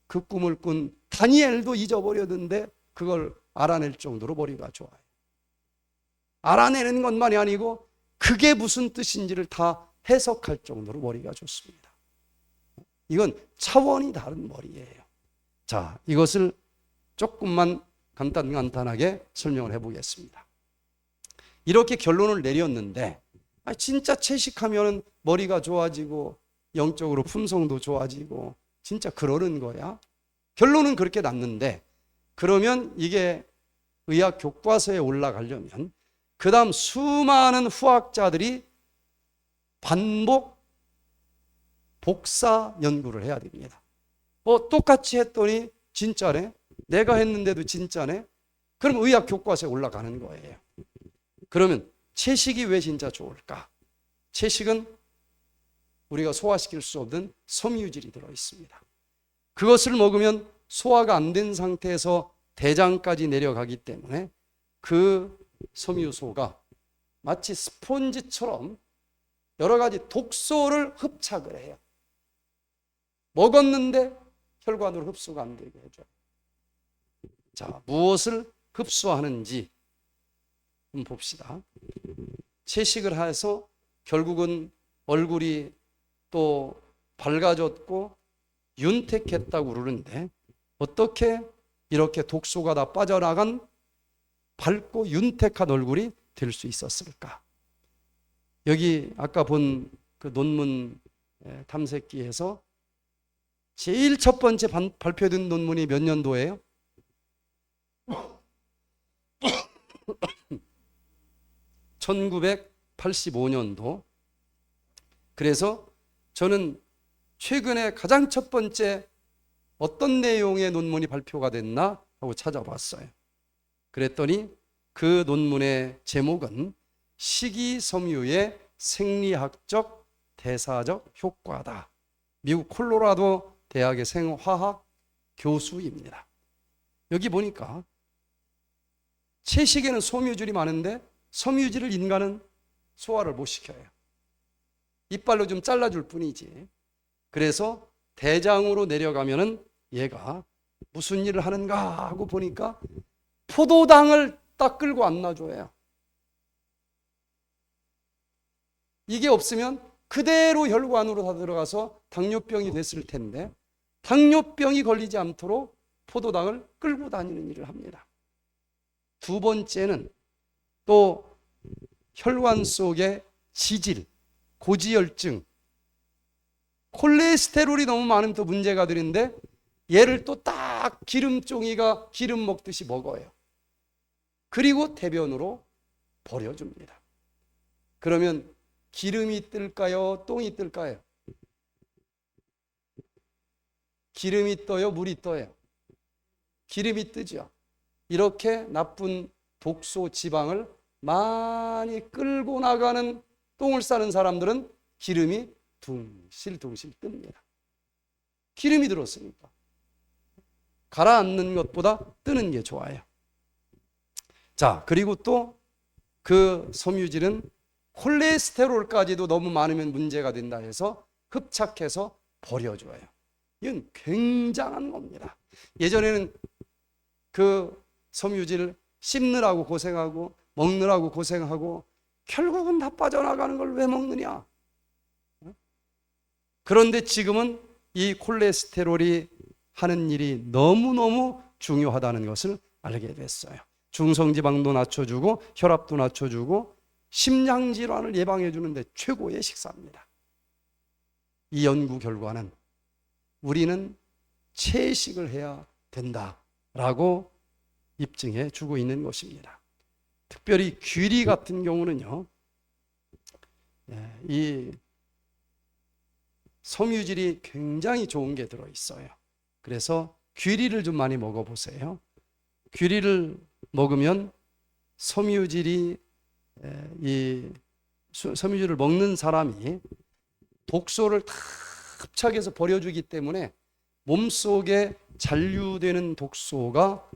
그 꿈을 꾼 다니엘도 잊어버렸는데 그걸 알아낼 정도로 머리가 좋아요. 알아내는 것만이 아니고 그게 무슨 뜻인지를 다 해석할 정도로 머리가 좋습니다. 이건 차원이 다른 머리예요. 자, 이것을 조금만 간단하게 설명을 해보겠습니다. 이렇게 결론을 내렸는데, 진짜 채식하면 머리가 좋아지고 영적으로 품성도 좋아지고 진짜 그러는 거야? 결론은 그렇게 났는데, 그러면 이게 의학 교과서에 올라가려면 그 다음 수많은 후학자들이 반복 복사 연구를 해야 됩니다. 똑같이 했더니 진짜네? 내가 했는데도 진짜네? 그럼 의학 교과서에 올라가는 거예요. 그러면 채식이 왜 진짜 좋을까? 채식은 우리가 소화시킬 수 없는 섬유질이 들어있습니다. 그것을 먹으면 소화가 안 된 상태에서 대장까지 내려가기 때문에 그 섬유소가 마치 스폰지처럼 여러 가지 독소를 흡착을 해요. 먹었는데 혈관으로 흡수가 안 되게 해줘요. 자, 무엇을 흡수하는지 한번 봅시다. 채식을 해서 결국은 얼굴이 또 밝아졌고 윤택했다고 그러는데, 어떻게 이렇게 독소가 다 빠져나간 밝고 윤택한 얼굴이 될 수 있었을까? 여기 아까 본 그 논문 탐색기에서 제일 첫 번째 발표된 논문이 몇 년도예요? 1985년도. 그래서 저는 최근에 가장 첫 번째 어떤 내용의 논문이 발표가 됐나 하고 찾아봤어요. 그랬더니 그 논문의 제목은 식이섬유의 생리학적 대사적 효과다. 미국 콜로라도 대학의 생화학 교수입니다. 여기 보니까 채식에는 섬유질이 많은데 섬유질을 인간은 소화를 못 시켜요. 이빨로 좀 잘라줄 뿐이지. 그래서 대장으로 내려가면은 얘가 무슨 일을 하는가 하고 보니까 포도당을 딱 끌고 안 놔줘요. 이게 없으면 그대로 혈관으로 다 들어가서 당뇨병이 됐을 텐데 당뇨병이 걸리지 않도록 포도당을 끌고 다니는 일을 합니다. 두 번째는 또 혈관 속의 지질, 고지혈증, 콜레스테롤이 너무 많으면 또 문제가 되는데 얘를 또 딱 기름종이가 기름 먹듯이 먹어요. 그리고 대변으로 버려줍니다. 그러면 기름이 뜰까요? 똥이 뜰까요? 기름이 떠요? 물이 떠요? 기름이 뜨죠. 이렇게 나쁜 독소 지방을 많이 끌고 나가는 똥을 싸는 사람들은 기름이 둥실둥실 뜹니다. 기름이 들었으니까 가라앉는 것보다 뜨는 게 좋아요. 자, 그리고 또 그 섬유질은 콜레스테롤까지도 너무 많으면 문제가 된다 해서 흡착해서 버려줘요. 이건 굉장한 겁니다. 예전에는 그 섬유질 씹느라고 고생하고 먹느라고 고생하고 결국은 다 빠져나가는 걸 왜 먹느냐. 그런데 지금은 이 콜레스테롤이 하는 일이 너무너무 중요하다는 것을 알게 됐어요. 중성지방도 낮춰주고 혈압도 낮춰주고 심장질환을 예방해 주는데 최고의 식사입니다. 이 연구 결과는 우리는 채식을 해야 된다라고 입증해 주고 있는 것입니다. 특별히 귀리 같은 경우는요, 이 섬유질이 굉장히 좋은 게 들어있어요. 그래서 귀리를 좀 많이 먹어보세요. 귀리를 먹으면 섬유질을 먹는 사람이 독소를 다 흡착해서 버려주기 때문에 몸속에 잔류되는 독소가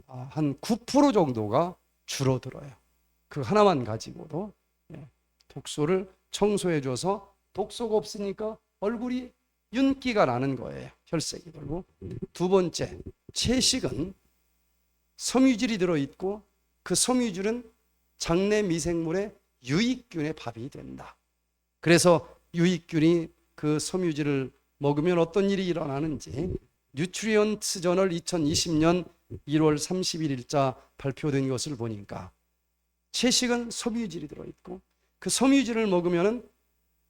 한 9% 정도가 줄어들어요. 그 하나만 가지고도 독소를 청소해줘서 독소가 없으니까 얼굴이 윤기가 나는 거예요. 혈색이 돌고. 두 번째, 채식은 섬유질이 들어있고 그 섬유질은 장내 미생물의 유익균의 밥이 된다. 그래서 유익균이 그 섬유질을 먹으면 어떤 일이 일어나는지 뉴트리언트 저널 2020년 1월 31일자 발표된 것을 보니까 채식은 섬유질이 들어있고 그 섬유질을 먹으면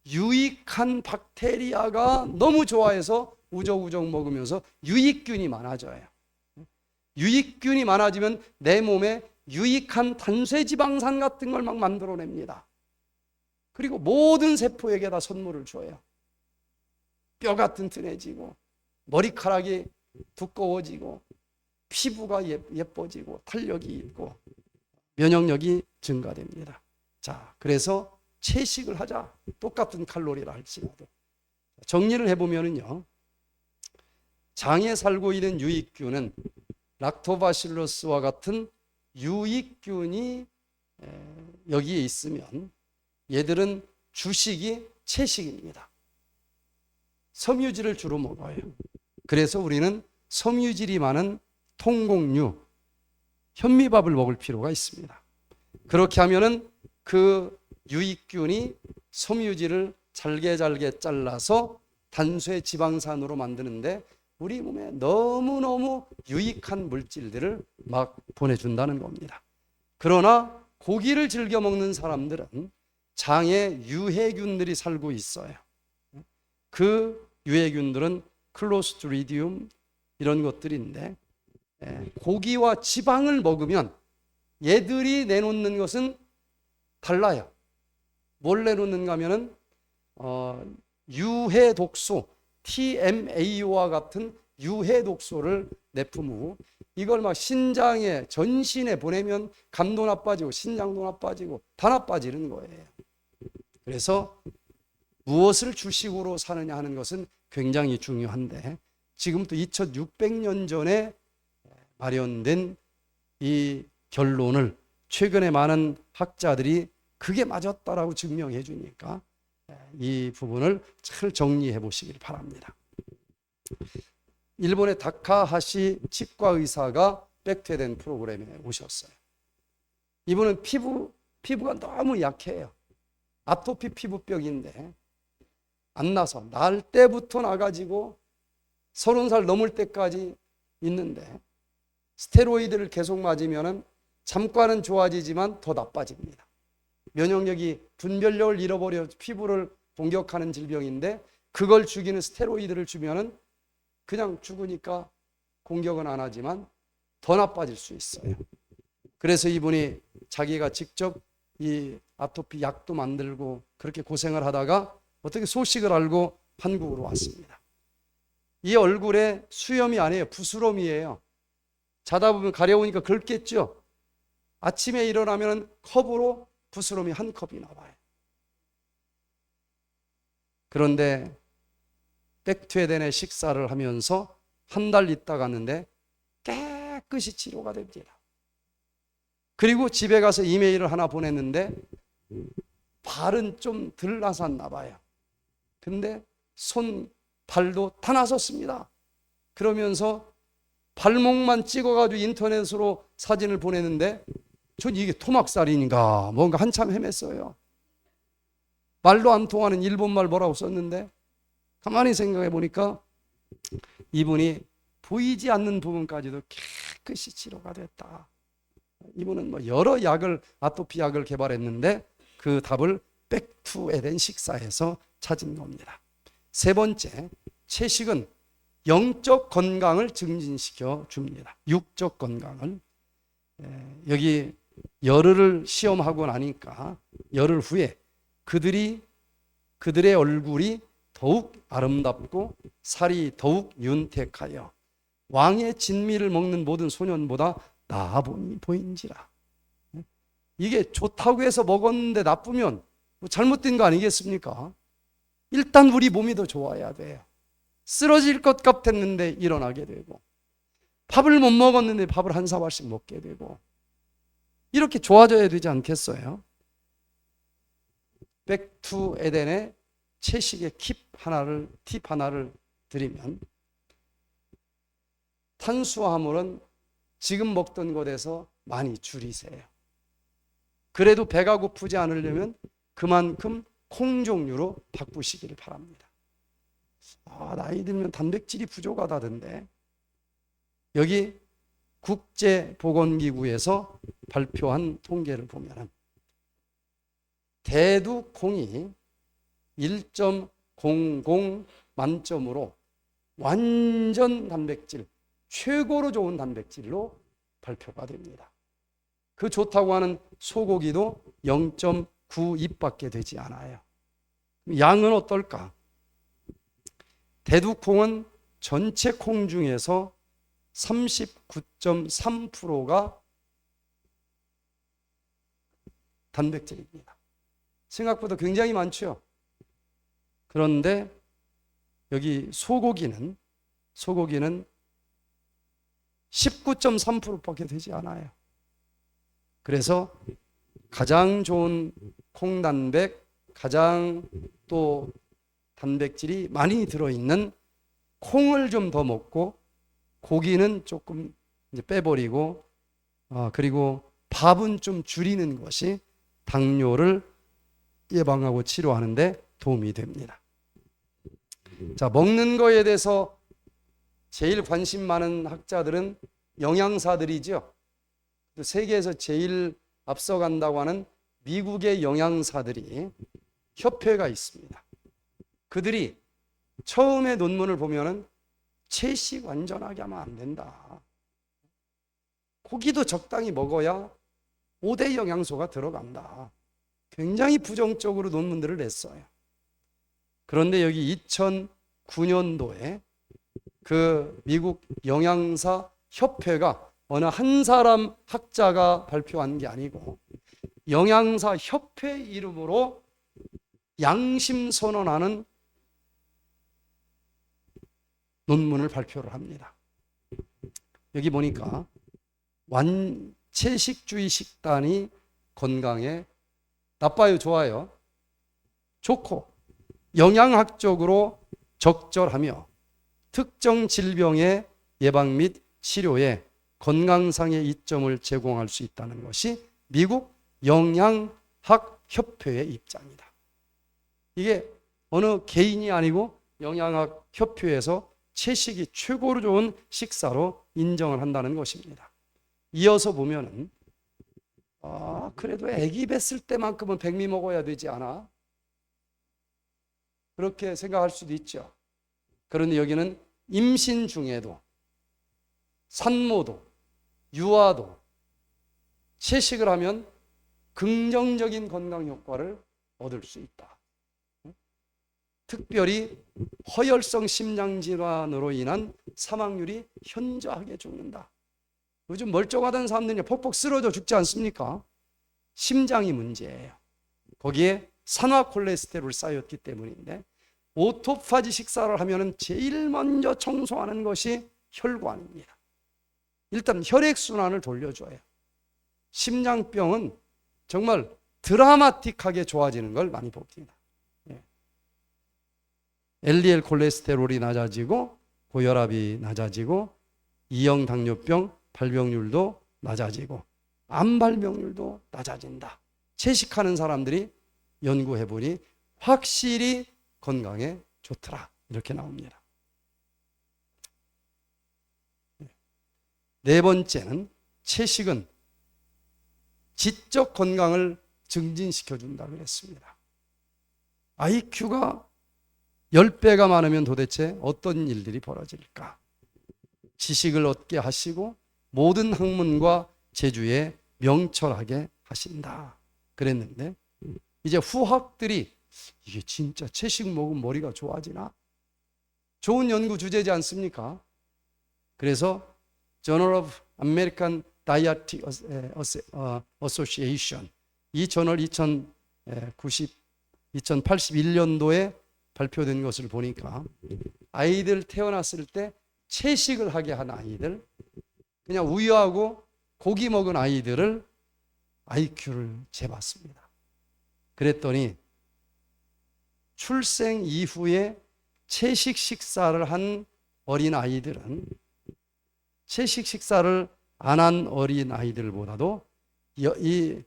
유익한 박테리아가 너무 좋아해서 우적우적 먹으면서 유익균이 많아져요. 유익균이 많아지면 내 몸에 유익한 단쇄지방산 같은 걸 막 만들어냅니다. 그리고 모든 세포에게 다 선물을 줘요. 뼈가 튼튼해지고 머리카락이 두꺼워지고 피부가 예뻐지고 탄력이 있고 면역력이 증가됩니다. 자, 그래서 채식을 하자. 똑같은 칼로리라 할지라도. 정리를 해보면요, 장에 살고 있는 유익균은 락토바실러스와 같은 유익균이 여기에 있으면 얘들은 주식이 채식입니다. 섬유질을 주로 먹어요. 그래서 우리는 섬유질이 많은 통곡류, 현미밥을 먹을 필요가 있습니다. 그렇게 하면은 그 유익균이 섬유질을 잘게 잘라서 단쇄 지방산으로 만드는데 우리 몸에 너무너무 유익한 물질들을 막 보내준다는 겁니다. 그러나 고기를 즐겨 먹는 사람들은 장에 유해균들이 살고 있어요. 그 유해균들은 클로스트리디움 이런 것들인데 고기와 지방을 먹으면 얘들이 내놓는 것은 달라요. 뭘 내놓는가 하면은 유해 독소 TMAO와 같은 유해 독소를 내뿜고 이걸 막 신장에 전신에 보내면 간도 나빠지고 신장도 나빠지고 다 나빠지는 거예요. 그래서 무엇을 주식으로 사느냐 하는 것은 굉장히 중요한데 지금부터 2600년 전에 마련된 이 결론을 최근에 많은 학자들이 그게 맞았다라고 증명해 주니까 이 부분을 잘 정리해 보시길 바랍니다. 일본의 다카하시 치과 의사가 백투에덴 프로그램에 오셨어요. 이분은 피부가 너무 약해요. 아토피 피부병인데 안 나서 날 때부터 나가지고 30살 넘을 때까지 있는데 스테로이드를 계속 맞으면 잠깐은 좋아지지만 더 나빠집니다. 면역력이 분별력을 잃어버려 피부를 공격하는 질병인데 그걸 죽이는 스테로이드를 주면은 그냥 죽으니까 공격은 안 하지만 더 나빠질 수 있어요. 그래서 이분이 자기가 직접 이 아토피 약도 만들고 그렇게 고생을 하다가 어떻게 소식을 알고 한국으로 왔습니다. 이 얼굴에 수염이 아니에요. 부스럼이에요. 자다 보면 가려우니까 긁겠죠. 아침에 일어나면 컵으로 부스럼이 한 컵이 나와요. 그런데 백투에덴의 식사를 하면서 한 달 있다 갔는데 깨끗이 치료가 됩니다. 그리고 집에 가서 이메일을 하나 보냈는데 발은 좀 덜 나섰나 봐요. 근데 손, 발도 다 나섰습니다. 그러면서 발목만 찍어가지고 인터넷으로 사진을 보냈는데 전 이게 토막살인가 뭔가 한참 헤맸어요. 말도 안 통하는 일본말 뭐라고 썼는데 가만히 생각해 보니까 이분이 보이지 않는 부분까지도 깨끗이 치료가 됐다. 이분은 뭐 여러 약을 아토피 약을 개발했는데 그 답을 백투에덴 식사에서 찾은 겁니다. 세 번째, 채식은 영적 건강을 증진시켜 줍니다. 육적 건강을. 여기 열흘을 시험하고 나니까 열흘 후에 그들의 얼굴이 더욱 아름답고 살이 더욱 윤택하여 왕의 진미를 먹는 모든 소년보다 나아 보인지라. 이게 좋다고 해서 먹었는데 나쁘면 잘못된 거 아니겠습니까? 일단 우리 몸이 더 좋아야 돼요. 쓰러질 것 같았는데 일어나게 되고 밥을 못 먹었는데 밥을 한 사발씩 먹게 되고 이렇게 좋아져야 되지 않겠어요? 백투에덴의 채식의 팁 하나를 드리면 탄수화물은 지금 먹던 것에서 많이 줄이세요. 그래도 배가 고프지 않으려면 그만큼 콩 종류로 바꾸시기를 바랍니다. 나이 들면 단백질이 부족하다던데 여기 국제보건기구에서 발표한 통계를 보면 대두콩이 1.00 만점으로 완전 단백질, 최고로 좋은 단백질로 발표가 됩니다. 그 좋다고 하는 소고기도 0.92밖에 되지 않아요. 양은 어떨까? 대두콩은 전체 콩 중에서 39.3%가 단백질입니다. 생각보다 굉장히 많죠. 그런데 여기 소고기는 19.3%밖에 되지 않아요. 그래서 가장 좋은 콩단백, 가장 또 단백질이 많이 들어있는 콩을 좀 더 먹고 고기는 조금 이제 빼버리고 그리고 밥은 좀 줄이는 것이 당뇨를 예방하고 치료하는 데 도움이 됩니다. 자, 먹는 거에 대해서 제일 관심 많은 학자들은 영양사들이죠. 세계에서 제일 앞서간다고 하는 미국의 영양사들이 협회가 있습니다. 그들이 처음에 논문을 보면은 채식 완전하게 하면 안 된다. 고기도 적당히 먹어야 5대 영양소가 들어간다. 굉장히 부정적으로 논문들을 냈어요. 그런데 여기 2009년도에 그 미국 영양사 협회가 어느 한 사람 학자가 발표한 게 아니고 영양사 협회 이름으로 양심 선언하는 논문을 발표를 합니다. 여기 보니까 채식주의 식단이 건강에 나빠요, 좋아요? 좋고 영양학적으로 적절하며 특정 질병의 예방 및 치료에 건강상의 이점을 제공할 수 있다는 것이 미국 영양학 협회의 입장이다. 이게 어느 개인이 아니고 영양학 협회에서 채식이 최고로 좋은 식사로 인정을 한다는 것입니다. 이어서 보면은 그래도 아기 뱃을 때만큼은 백미 먹어야 되지 않아? 그렇게 생각할 수도 있죠. 그런데 여기는 임신 중에도 산모도 유아도 채식을 하면 긍정적인 건강 효과를 얻을 수 있다. 특별히 허혈성 심장질환으로 인한 사망률이 현저하게 죽는다. 요즘 멀쩡하던 사람들이 퍽퍽 쓰러져 죽지 않습니까? 심장이 문제예요. 거기에 산화 콜레스테롤이 쌓였기 때문인데, 오토파지 식사를 하면 제일 먼저 청소하는 것이 혈관입니다. 일단 혈액순환을 돌려줘요. 심장병은 정말 드라마틱하게 좋아지는 걸 많이 봅니다. LDL 콜레스테롤이 낮아지고 고혈압이 낮아지고 이형 당뇨병 발병률도 낮아지고 암 발병률도 낮아진다. 채식하는 사람들이 연구해보니 확실히 건강에 좋더라. 이렇게 나옵니다. 네 번째는 채식은 지적 건강을 증진시켜준다 그랬습니다. IQ가 10배가 많으면 도대체 어떤 일들이 벌어질까? 지식을 얻게 하시고 모든 학문과 재주에 명철하게 하신다 그랬는데, 이제 후학들이 이게 진짜 채식 먹으면 머리가 좋아지나? 좋은 연구 주제지 않습니까? 그래서 Journal of American Dietary Association, 이 저널 2081년도에 발표된 것을 보니까 아이들 태어났을 때 채식을 하게 한 아이들, 그냥 우유하고 고기 먹은 아이들을 IQ를 재봤습니다. 그랬더니 출생 이후에 채식 식사를 한 어린 아이들은 채식 식사를 안 한 어린 아이들보다도 이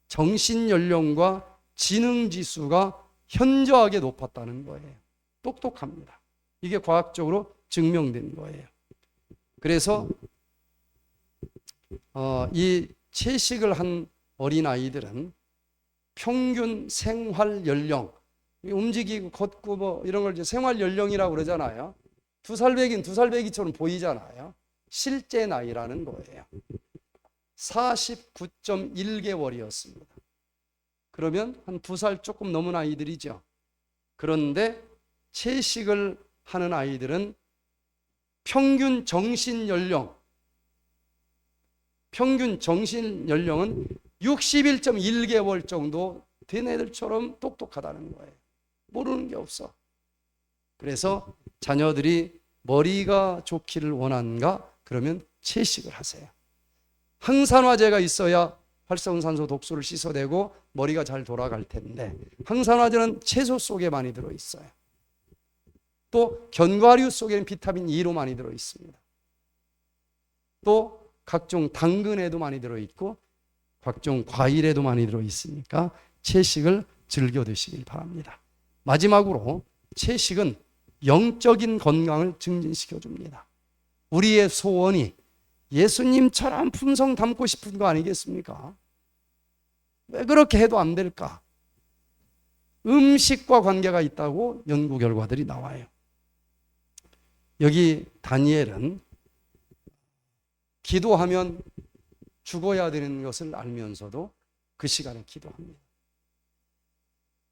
정신 연령과 지능 지수가 현저하게 높았다는 거예요. 똑똑합니다. 이게 과학적으로 증명된 거예요. 그래서 이 채식을 한 어린 아이들은 평균 생활 연령, 움직이고 걷고 뭐 이런 걸 이제 생활 연령이라고 그러잖아요. 2살 배긴 2살 배기처럼 보이잖아요. 실제 나이라는 거예요. 49.1개월이었습니다. 그러면 한 2살 조금 넘은 아이들이죠. 그런데 채식을 하는 아이들은 평균 정신 연령은 61.1개월 정도 된 애들처럼 똑똑하다는 거예요. 모르는 게 없어. 그래서 자녀들이 머리가 좋기를 원하는가? 그러면 채식을 하세요. 항산화제가 있어야 활성산소 독소를 씻어내고 머리가 잘 돌아갈 텐데, 항산화제는 채소 속에 많이 들어있어요. 또 견과류 속에는 비타민 E로 많이 들어있습니다. 또 각종 당근에도 많이 들어있고 각종 과일에도 많이 들어있으니까 채식을 즐겨 드시길 바랍니다. 마지막으로 채식은 영적인 건강을 증진시켜 줍니다. 우리의 소원이 예수님처럼 품성 담고 싶은 거 아니겠습니까? 왜 그렇게 해도 안 될까? 음식과 관계가 있다고 연구 결과들이 나와요. 여기 다니엘은 기도하면 죽어야 되는 것을 알면서도 그 시간에 기도합니다.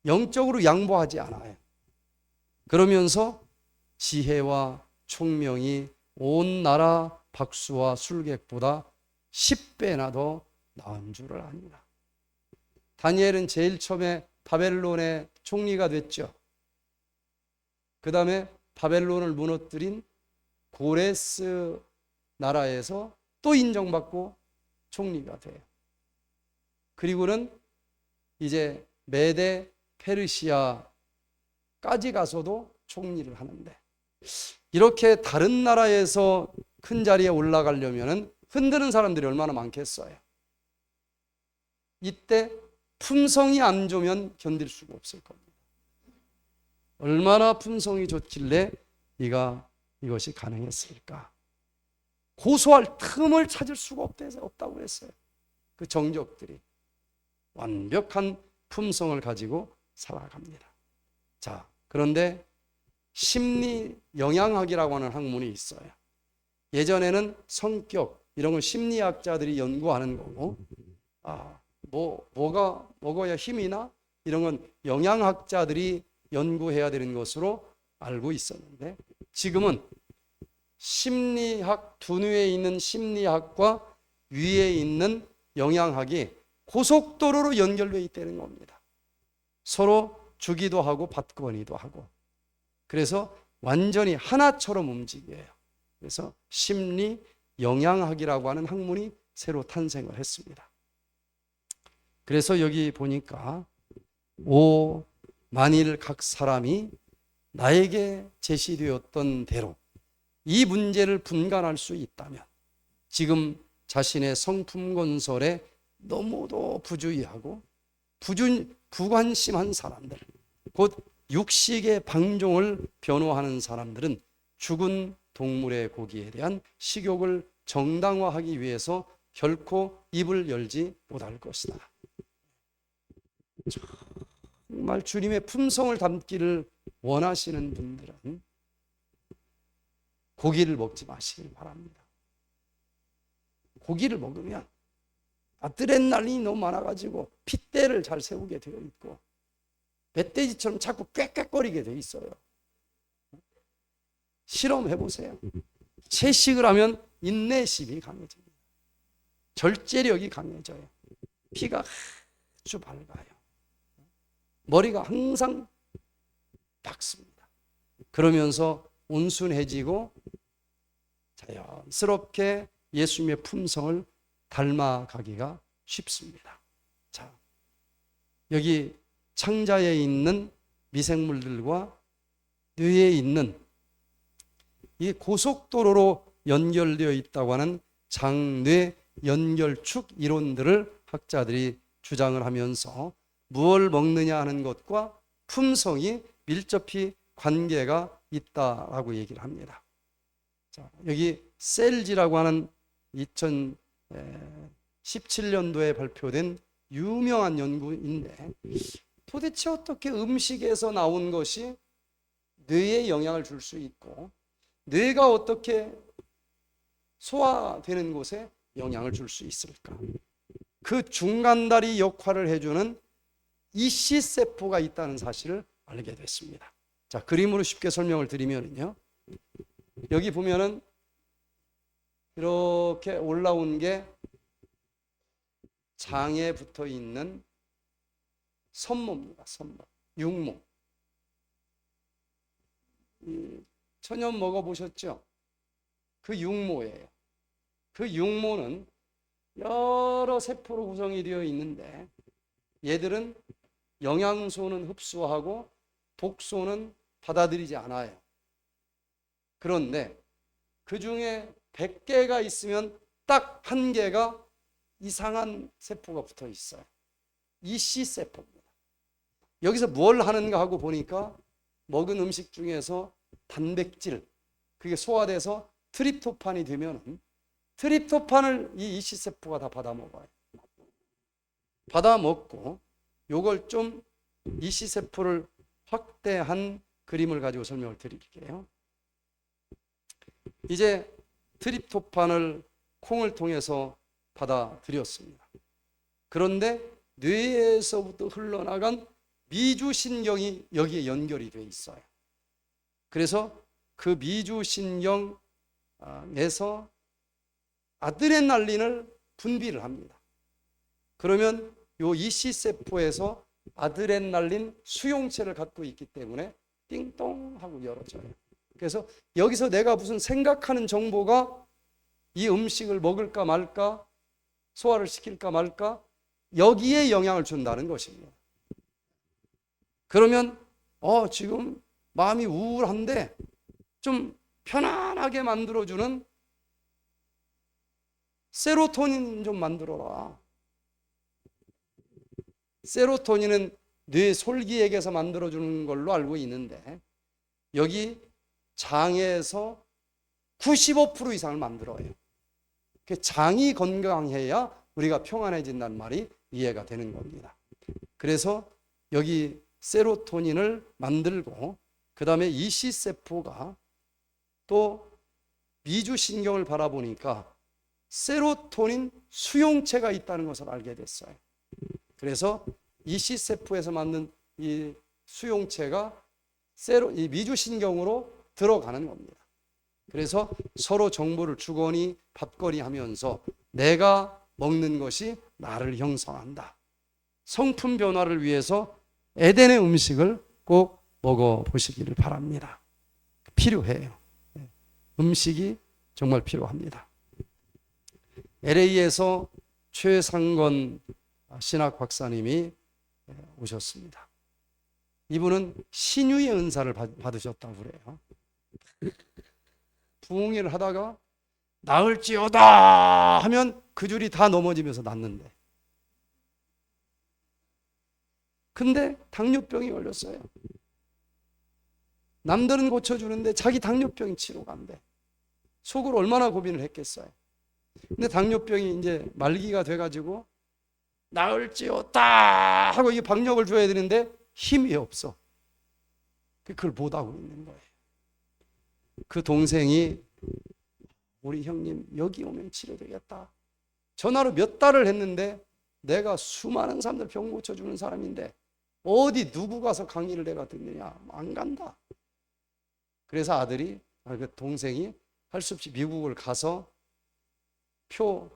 영적으로 양보하지 않아요. 그러면서 지혜와 총명이 온 나라 박수와 술객보다 10배나 더 나은 줄을 압니다. 다니엘은 제일 처음에 바벨론의 총리가 됐죠. 그 다음에 바벨론을 무너뜨린 고레스 나라에서 또 인정받고 총리가 돼요. 그리고는 이제 메데 페르시아까지 가서도 총리를 하는데, 이렇게 다른 나라에서 큰 자리에 올라가려면 흔드는 사람들이 얼마나 많겠어요. 이때 품성이 안 좋으면 견딜 수가 없을 겁니다. 얼마나 품성이 좋길래 이것이 가능했을까? 고소할 틈을 찾을 수가 없다고 했어요. 그 정적들이 완벽한 품성을 가지고 살아갑니다. 자, 그런데 심리 영양학이라고 하는 학문이 있어요. 예전에는 성격 이런 걸 심리학자들이 연구하는 거고, 뭐가 먹어야 힘이나 이런 건 영양학자들이 연구해야 되는 것으로 알고 있었는데, 지금은 심리학 두뇌에 있는 심리학과 위에 있는 영양학이 고속도로로 연결되어 있다는 겁니다. 서로 주기도 하고 받거니도 하고, 그래서 완전히 하나처럼 움직여요. 그래서 심리 영양학이라고 하는 학문이 새로 탄생을 했습니다. 그래서 여기 보니까 만일 각 사람이 나에게 제시되었던 대로 이 문제를 분간할 수 있다면, 지금 자신의 성품 건설에 너무도 부주의하고 부관심한 사람들, 곧 육식의 방종을 변호하는 사람들은 죽은 동물의 고기에 대한 식욕을 정당화하기 위해서 결코 입을 열지 못할 것이다. 정말 주님의 품성을 담기를 원하시는 분들은 고기를 먹지 마시길 바랍니다. 고기를 먹으면 아드레날린이 너무 많아가지고 핏대를 잘 세우게 되어 있고 멧돼지처럼 자꾸 꽥꽥거리게 되어 있어요. 실험해보세요. 채식을 하면 인내심이 강해집니다. 절제력이 강해져요. 피가 아주 밝아요. 머리가 항상 밝습니다. 그러면서 온순해지고 자연스럽게 예수님의 품성을 닮아가기가 쉽습니다. 자, 여기 창자에 있는 미생물들과 뇌에 있는 이 고속도로로 연결되어 있다고 하는 장뇌 연결축 이론들을 학자들이 주장을 하면서 무엇을 먹느냐 하는 것과 품성이 밀접히 관계가 있다라고 얘기를 합니다. 자, 여기 셀지라고 하는 2017년도에 발표된 유명한 연구인데, 도대체 어떻게 음식에서 나온 것이 뇌에 영향을 줄 수 있고 뇌가 어떻게 소화되는 곳에 영향을 줄 수 있을까? 그 중간다리 역할을 해주는 이씨세포가 있다는 사실을 알게 됐습니다. 자, 그림으로 쉽게 설명을 드리면요, 여기 보면은 이렇게 올라온 게 장에 붙어 있는 선모입니다. 선모, 육모. 천연 먹어보셨죠? 그 육모예요. 그 육모는 여러 세포로 구성이 되어 있는데, 얘들은 영양소는 흡수하고 독소는 받아들이지 않아요. 그런데 그 중에 100개가 있으면 딱 한 개가 이상한 세포가 붙어 있어요. 이씨세포입니다. 여기서 뭘 하는가 하고 보니까 먹은 음식 중에서 단백질, 그게 소화돼서 트립토판이 되면 트립토판을 이 이씨세포가 다 받아먹어요. 받아먹고 요걸 좀 이씨세포를 확대한 그림을 가지고 설명을 드릴게요. 이제 트립토판을 콩을 통해서 받아들였습니다. 그런데 뇌에서부터 흘러나간 미주신경이 여기에 연결이 되어 있어요. 그래서 그 미주신경에서 아드레날린을 분비를 합니다. 그러면 요 이씨세포에서 아드레날린 수용체를 갖고 있기 때문에 띵동 하고 열어져요. 그래서 여기서 내가 무슨 생각하는 정보가 이 음식을 먹을까 말까, 소화를 시킬까 말까, 여기에 영향을 준다는 것입니다. 그러면 지금 마음이 우울한데 좀 편안하게 만들어주는 세로토닌 좀 만들어라. 세로토닌은 뇌 솔기액에서 만들어주는 걸로 알고 있는데 여기 장에서 95% 이상을 만들어요. 장이 건강해야 우리가 평안해진다는 말이 이해가 되는 겁니다. 그래서 여기 세로토닌을 만들고 그 다음에 이시세포가 또 미주신경을 바라보니까 세로토닌 수용체가 있다는 것을 알게 됐어요. 그래서 이시세포에서 만든 이 수용체가 이 미주신경으로 들어가는 겁니다. 그래서 서로 정보를 주거니 받거니 하면서 내가 먹는 것이 나를 형성한다. 성품 변화를 위해서 에덴의 음식을 꼭 먹어보시기를 바랍니다. 필요해요. 음식이 정말 필요합니다. LA에서 최상건 신학 박사님이 오셨습니다. 이분은 신유의 은사를 받으셨다고 그래요. 부흥회를 하다가 나을지어다 하면 그 줄이 다 넘어지면서 낫는데, 근데 당뇨병이 걸렸어요. 남들은 고쳐주는데 자기 당뇨병이 치료가 안 돼. 속으로 얼마나 고민을 했겠어요. 근데 당뇨병이 이제 말기가 돼가지고 나을지어다 하고 이 박력을 줘야 되는데 힘이 없어. 그걸 못하고 있는 거예요. 그 동생이 우리 형님 여기 오면 치료되겠다. 전화로 몇 달을 했는데 내가 수많은 사람들 병 고쳐주는 사람인데 어디 누구 가서 강의를 내가 듣느냐. 안 간다. 그래서 아들이, 그 동생이 할 수 없이 미국을 가서 표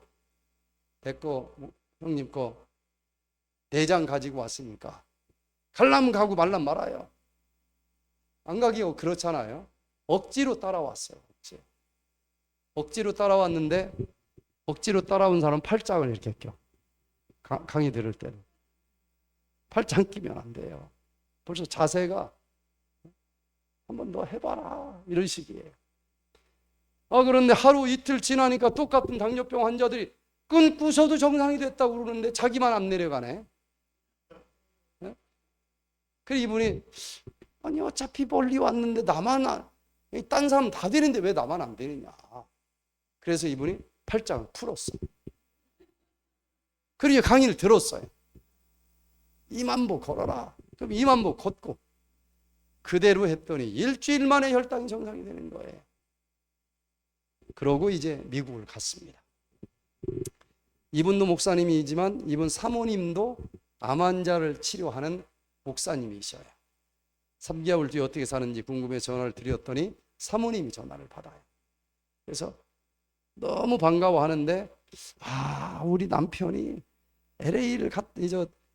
내거 형님 거 4장 가지고 왔으니까 갈라면 가고 말라면 말아요. 안 가기가 그렇잖아요. 억지로 따라왔어요. 억지로 따라왔는데 억지로 따라온 사람 팔짱을 이렇게 껴. 강의 들을 때는 팔짱 끼면 안 돼요. 벌써 자세가 한번 너 해봐라 이런 식이에요. 그런데 하루 이틀 지나니까 똑같은 당뇨병 환자들이 끊고서도 정상이 됐다고 그러는데 자기만 안 내려가네. 그래 이분이 아니 어차피 멀리 왔는데 나만 딴 사람 다 되는데 왜 나만 안 되느냐. 그래서 이분이 팔짱을 풀었어. 그리고 강의를 들었어요. 2만보 걸어라. 그럼 2만보 걷고 그대로 했더니 일주일 만에 혈당이 정상이 되는 거예요. 그러고 이제 미국을 갔습니다. 이분도 목사님이지만 이분 사모님도 암 환자를 치료하는 목사님이셔요. 3개월 뒤에 어떻게 사는지 궁금해서 전화를 드렸더니 사모님이 전화를 받아요. 그래서 너무 반가워하는데 우리 남편이 LA를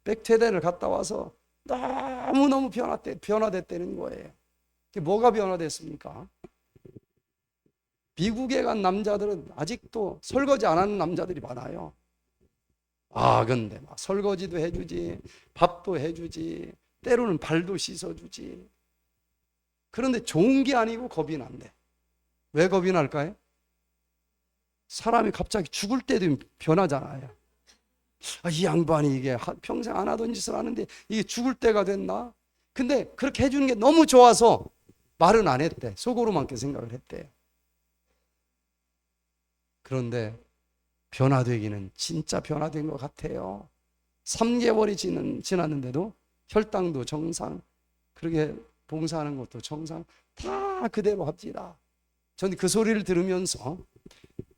백퇴대를 갔다 와서 너무너무 변화됐다는 거예요. 뭐가 변화됐습니까? 미국에 간 남자들은 아직도 설거지 안 하는 남자들이 많아요. 근데 막 설거지도 해주지, 밥도 해주지, 때로는 발도 씻어주지. 그런데 좋은 게 아니고 겁이 난대. 왜 겁이 날까요? 사람이 갑자기 죽을 때도 변하잖아요. 이 양반이 이게 평생 안 하던 짓을 하는데 이게 죽을 때가 됐나? 근데 그렇게 해주는 게 너무 좋아서 말은 안 했대. 속으로만 생각을 했대요. 그런데 변화되기는 진짜 변화된 것 같아요. 3개월이 지났는데도 혈당도 정상, 그렇게 봉사하는 것도 정상, 다 그대로 합니다. 저는 그 소리를 들으면서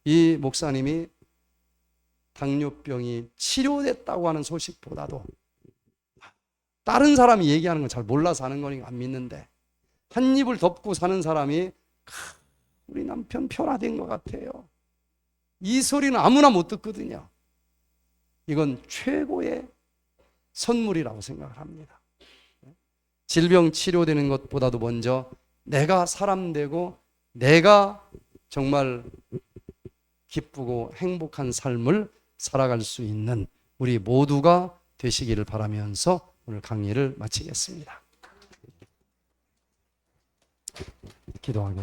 이 목사님이 당뇨병이 치료됐다고 하는 소식보다도 다른 사람이 얘기하는 건 잘 몰라서 하는 거니까 안 믿는데 한 입을 덮고 사는 사람이 우리 남편 변화된 것 같아요. 이 소리는 아무나 못 듣거든요. 이건 최고의 선물이라고 생각을 합니다. 질병 치료되는 것보다도 먼저 내가 사람 되고 내가 정말 기쁘고 행복한 삶을 살아갈 수 있는 우리 모두가 되시기를 바라면서 오늘 강의를 마치겠습니다. 기도하겠습니다.